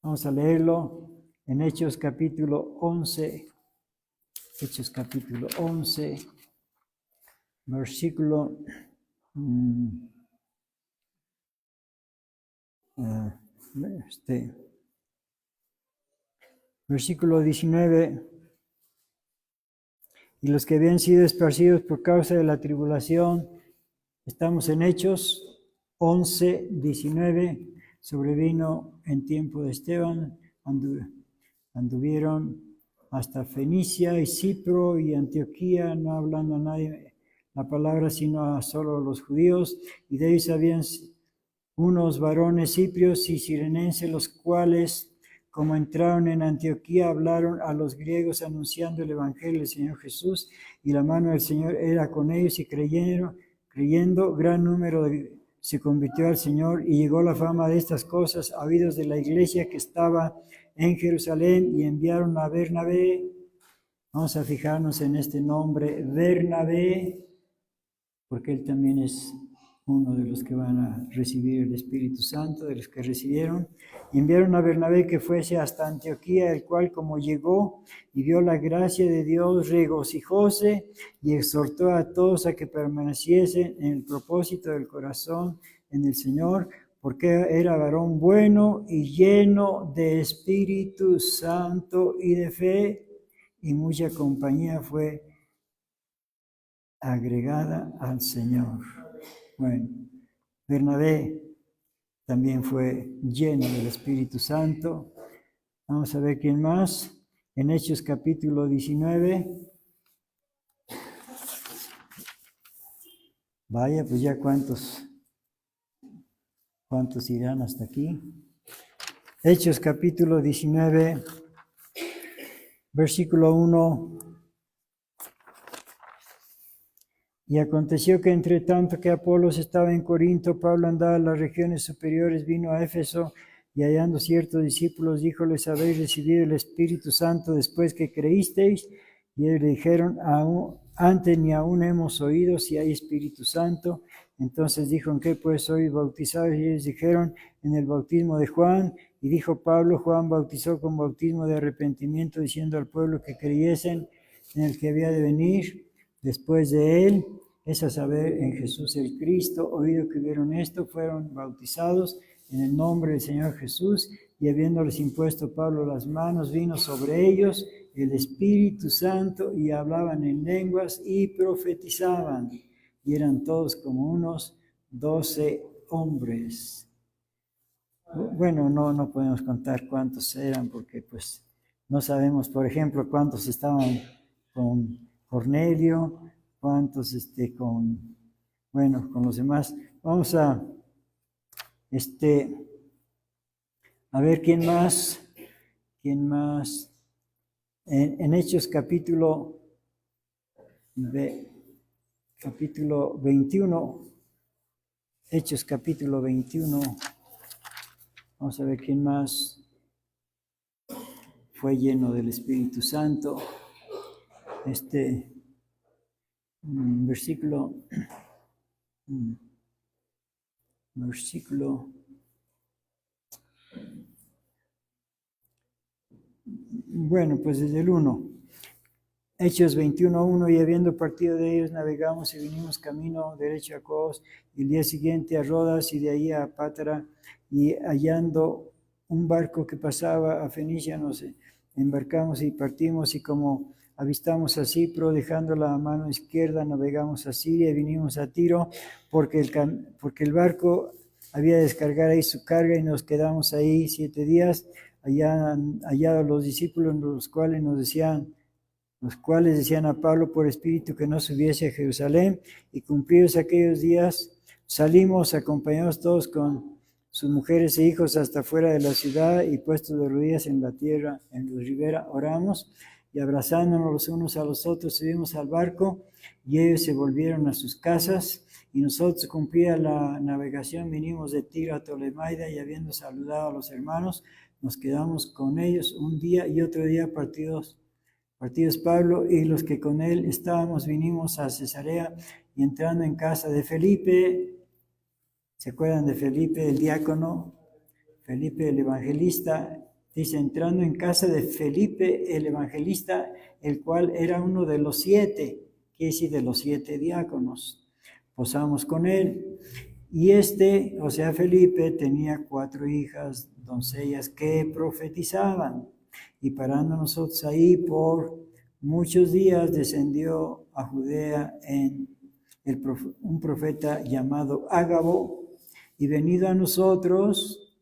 Vamos a leerlo en Hechos capítulo 11. Hechos capítulo 11, versículo versículo 19. Y los que habían sido esparcidos por causa de la tribulación, estamos en Hechos 11, 19, sobrevino en tiempo de Esteban, anduvieron hasta Fenicia y Cipro y Antioquía, no hablando a nadie la palabra, sino a solo los judíos. Y de ellos habían unos varones ciprios y cirenenses, los cuales, como entraron en Antioquía, hablaron a los griegos anunciando el evangelio del Señor Jesús, y la mano del Señor era con ellos, y creyendo gran número se convirtió al Señor, y llegó la fama de estas cosas a oídos de la iglesia que estaba en Jerusalén, y enviaron a Bernabé. Vamos a fijarnos en este nombre, Bernabé, porque él también es uno de los que van a recibir el Espíritu Santo, de los que recibieron. Enviaron a Bernabé que fuese hasta Antioquía, el cual, como llegó y vio la gracia de Dios, regocijóse y exhortó a todos a que permaneciesen en el propósito del corazón en el Señor, porque era varón bueno y lleno de Espíritu Santo y de fe, y mucha compañía fue agregada al Señor. Bueno, Bernabé también fue lleno del Espíritu Santo. Vamos a ver quién más. En Hechos capítulo 19. Vaya, pues ya cuántos irán hasta aquí. Hechos capítulo 19, versículo 1. Y aconteció que entre tanto que Apolos estaba en Corinto, Pablo andaba en las regiones superiores, vino a Éfeso, y hallando ciertos discípulos, díjoles: ¿habéis recibido el Espíritu Santo después que creísteis? Y ellos le dijeron: antes ni aún hemos oído si hay Espíritu Santo. Entonces dijo: ¿en qué pues sois bautizados? Y ellos dijeron: en el bautismo de Juan. Y dijo Pablo: Juan bautizó con bautismo de arrepentimiento, diciendo al pueblo que creyesen en el que había de venir después de él, es a saber, en Jesús el Cristo. Oído que vieron esto, fueron bautizados en el nombre del Señor Jesús, y habiéndoles impuesto Pablo las manos, vino sobre ellos el Espíritu Santo, y hablaban en lenguas y profetizaban, y eran todos como unos 12 hombres. Bueno, no podemos contar cuántos eran, porque pues no sabemos, por ejemplo, cuántos estaban con Cornelio, cuántos con los demás. Vamos a ver quién más, en Hechos capítulo 21, Hechos capítulo 21, vamos a ver quién más fue lleno del Espíritu Santo. Versículo, bueno, pues desde el 1. Hechos 21:1, y habiendo partido de ellos, navegamos y vinimos camino derecho a Cos, y el día siguiente a Rodas, y de ahí a Pátara, y hallando un barco que pasaba a Fenicia, nos embarcamos y partimos, y como avistamos a Cipro, dejando la mano izquierda, navegamos a Siria y vinimos a Tiro, porque el barco había de descargar ahí su carga, y nos quedamos ahí 7 días. Hallado los discípulos, los cuales decían a Pablo por espíritu que no subiese a Jerusalén, y cumplidos aquellos días salimos acompañados todos con sus mujeres e hijos hasta fuera de la ciudad, y puestos de rodillas en la tierra, en la ribera, oramos, y abrazándonos los unos a los otros subimos al barco, y ellos se volvieron a sus casas, y nosotros, cumplida la navegación, vinimos de Tiro a Tolemaida, y habiendo saludado a los hermanos, nos quedamos con ellos un día, y otro día partidos Pablo y los que con él estábamos, vinimos a Cesarea, y entrando en casa de Felipe, ¿se acuerdan de Felipe, el diácono? Felipe el evangelista, dice, entrando en casa de Felipe el evangelista, el cual era uno de los 7, quiere decir de los 7 diáconos. Posamos con él, y o sea Felipe, tenía 4 hijas, doncellas, que profetizaban. Y parando nosotros ahí por muchos días, descendió a Judea un profeta llamado Ágabo, y venido a nosotros,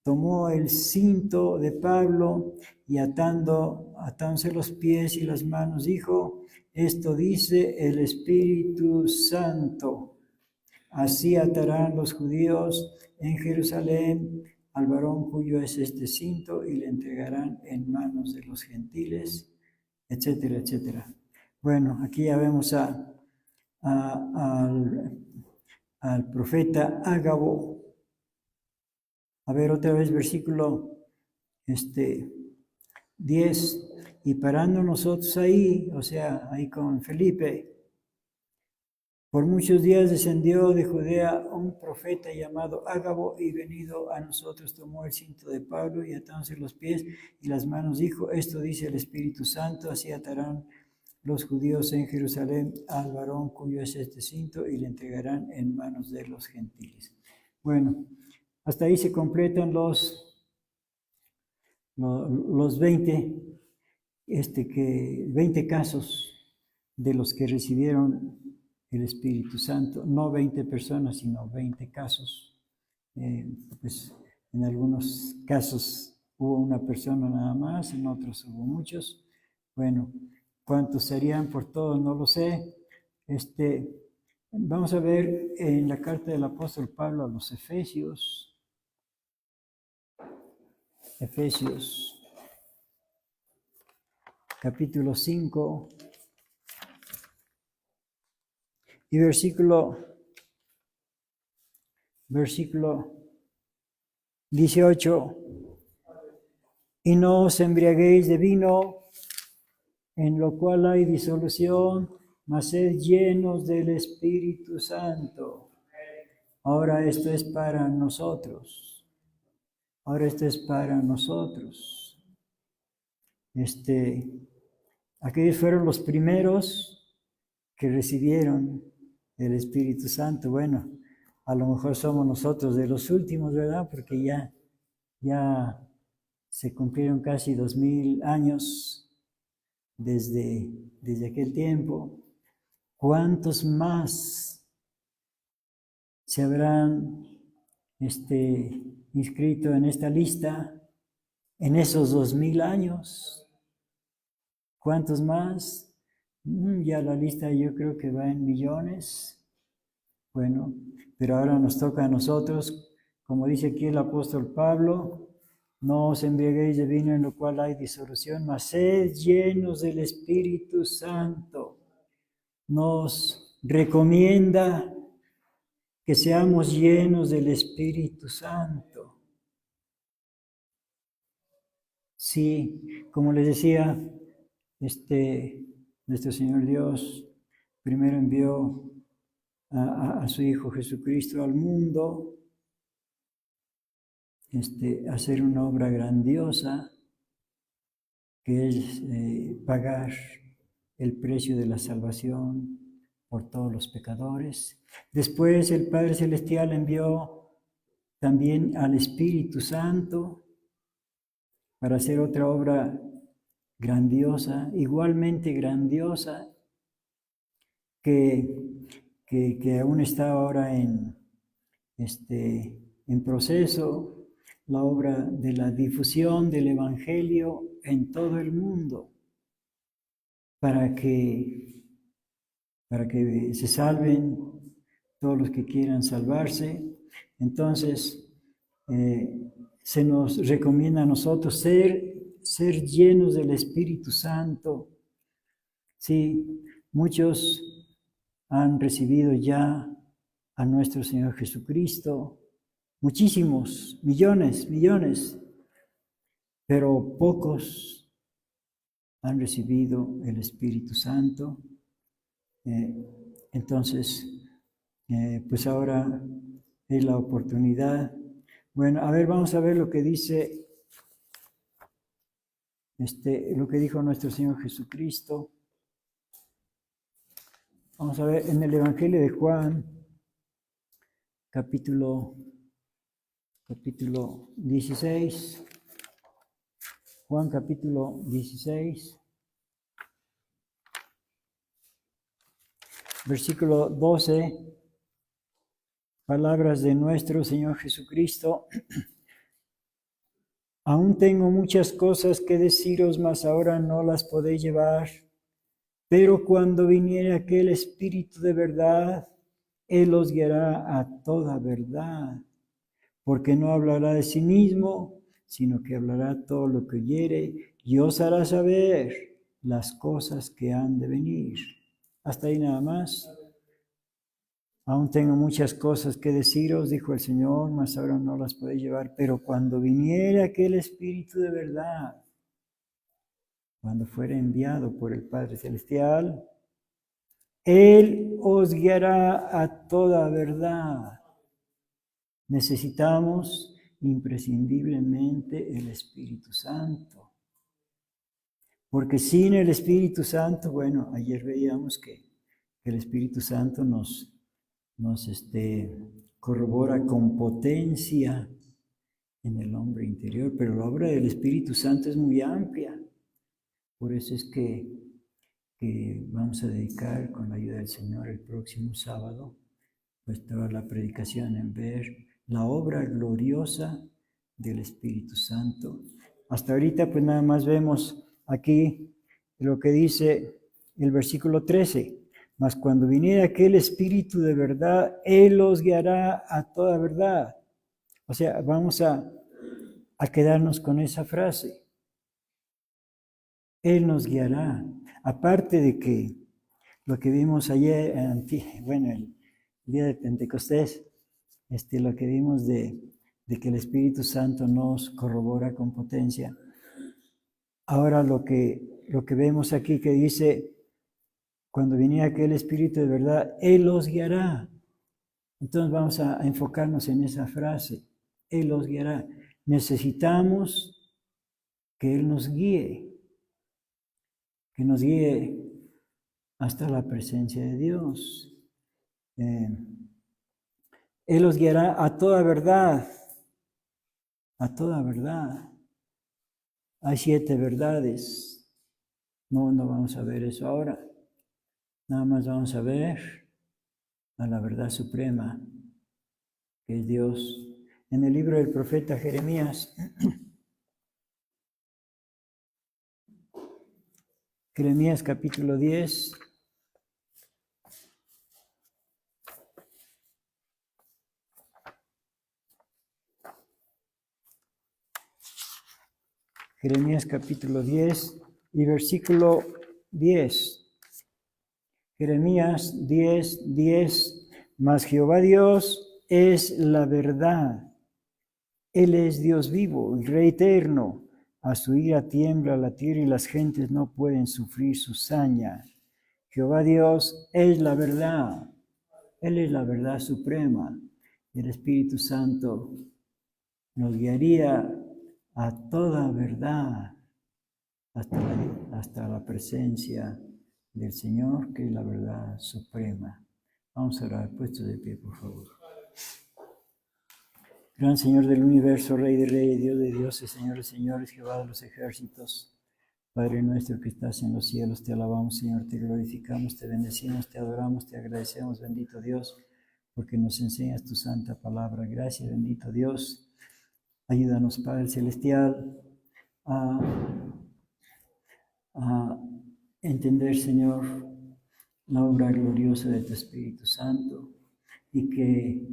tomó el cinto de Pablo, y atándose los pies y las manos, dijo, esto dice el Espíritu Santo, así atarán los judíos en Jerusalén al varón cuyo es este cinto, y le entregarán en manos de los gentiles, etcétera, etcétera. Bueno, aquí ya vemos al profeta Ágabo. A ver, otra vez, versículo 10. Y parando nosotros ahí, o sea, ahí con Felipe, por muchos días descendió de Judea un profeta llamado Ágabo, y venido a nosotros tomó el cinto de Pablo, y atándose los pies y las manos, dijo, esto dice el Espíritu Santo, así atarán los judíos en Jerusalén al varón cuyo es este cinto, y le entregarán en manos de los gentiles. Bueno, hasta ahí se completan los 20 casos de los que recibieron el Espíritu Santo, no 20 personas, sino 20 casos. Pues en algunos casos hubo una persona nada más, en otros hubo muchos. Bueno, ¿cuántos serían por todos? No lo sé. Vamos a ver en la carta del apóstol Pablo a los Efesios, capítulo 5, y versículo 18. Y no os embriaguéis de vino, en lo cual hay disolución, mas sed llenos del Espíritu Santo. Ahora esto es para nosotros. Aquellos fueron los primeros que recibieron el Espíritu Santo. Bueno, a lo mejor somos nosotros de los últimos, ¿verdad? Porque ya se cumplieron casi 2000 años desde aquel tiempo. ¿Cuántos más se habrán inscrito en esta lista en esos 2000 años? ¿Cuántos más? Ya la lista yo creo que va en millones. Bueno, pero ahora nos toca a nosotros, como dice aquí el apóstol Pablo, no os embriaguéis de vino en lo cual hay disolución, mas sed llenos del Espíritu Santo. Nos recomienda que seamos llenos del Espíritu Santo. Sí, como les decía, nuestro Señor Dios primero envió a su Hijo Jesucristo al mundo, a hacer una obra grandiosa, que es pagar el precio de la salvación por todos los pecadores. Después el Padre Celestial envió también al Espíritu Santo para hacer otra obra grandiosa, igualmente grandiosa, que aún está ahora en proceso, la obra de la difusión del Evangelio en todo el mundo, para que se salven todos los que quieran salvarse. Entonces, se nos recomienda a nosotros ser llenos del Espíritu Santo. Sí, muchos han recibido ya a nuestro Señor Jesucristo, muchísimos, millones, pero pocos han recibido el Espíritu Santo. Entonces, pues ahora es la oportunidad. Bueno, a ver, vamos a ver lo que dice, lo que dijo nuestro Señor Jesucristo. Vamos a ver en el Evangelio de Juan, capítulo 16. Juan capítulo 16. Versículo 12, palabras de nuestro Señor Jesucristo. Aún tengo muchas cosas que deciros, mas ahora no las podéis llevar. Pero cuando viniere aquel Espíritu de verdad, Él os guiará a toda verdad, porque no hablará de sí mismo, sino que hablará todo lo que oyere y os hará saber las cosas que han de venir. Hasta ahí nada más. Aún tengo muchas cosas que deciros, dijo el Señor, mas ahora no las podéis llevar. Pero cuando viniere aquel Espíritu de verdad, cuando fuere enviado por el Padre Celestial, Él os guiará a toda verdad. Necesitamos imprescindiblemente el Espíritu Santo. Porque sin el Espíritu Santo, bueno, ayer veíamos que el Espíritu Santo nos corrobora con potencia en el hombre interior, pero la obra del Espíritu Santo es muy amplia. Por eso es que vamos a dedicar con la ayuda del Señor el próximo sábado, pues toda la predicación en ver la obra gloriosa del Espíritu Santo. Hasta ahorita pues nada más vemos aquí lo que dice el versículo 13. Mas cuando viniera aquel Espíritu de verdad, Él os guiará a toda verdad. O sea, vamos a quedarnos con esa frase. Él nos guiará. Aparte de que lo que vimos ayer, el día de Pentecostés, lo que vimos de que el Espíritu Santo nos corrobora con potencia. Ahora lo que vemos aquí que dice, cuando viniera aquel Espíritu de verdad, Él los guiará. Entonces vamos a enfocarnos en esa frase, Él los guiará. Necesitamos que Él nos guíe, hasta la presencia de Dios. Él los guiará a toda verdad, a toda verdad. Hay 7 verdades. No vamos a ver eso ahora. Nada más vamos a ver a la verdad suprema, que es Dios. En el libro del profeta Jeremías, Jeremías capítulo 10, Jeremías capítulo 10 y versículo 10. Jeremías 10, 10. Mas Jehová Dios es la verdad. Él es Dios vivo y Rey eterno. A su ira tiembla la tierra y las gentes no pueden sufrir su saña. Jehová Dios es la verdad. Él es la verdad suprema. El Espíritu Santo nos guiaría a toda verdad hasta la presencia del Señor, que es la verdad suprema. Vamos a orar, puesto de pie, por favor. Gran Señor del universo, Rey de reyes, Dios de dioses, Señor de señores, Jehová de los ejércitos, Padre nuestro que estás en los cielos, te alabamos, Señor, te glorificamos, te bendecimos, te adoramos, te agradecemos, bendito Dios, porque nos enseñas tu santa palabra. Gracias, bendito Dios. Ayúdanos, Padre Celestial, a entender, Señor, la obra gloriosa de tu Espíritu Santo y que,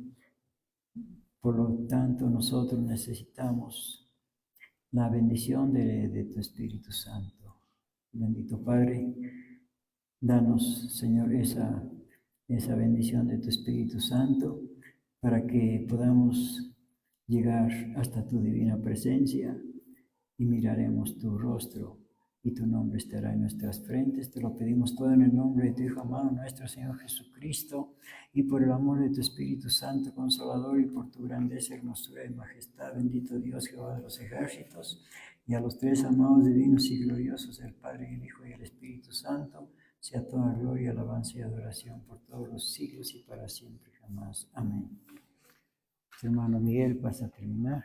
por lo tanto, nosotros necesitamos la bendición de tu Espíritu Santo. Bendito Padre, danos, Señor, esa bendición de tu Espíritu Santo para que podamos llegar hasta tu divina presencia y miraremos tu rostro y tu nombre estará en nuestras frentes. Te lo pedimos todo en el nombre de tu Hijo amado, nuestro Señor Jesucristo, y por el amor de tu Espíritu Santo Consolador y por tu grandeza, hermosura y majestad. Bendito Dios, Jehová de los ejércitos, y a los 3 amados divinos y gloriosos, el Padre, el Hijo y el Espíritu Santo, sea toda gloria, alabanza y adoración por todos los siglos y para siempre jamás. Amén. Hermano Miguel, vas a terminar.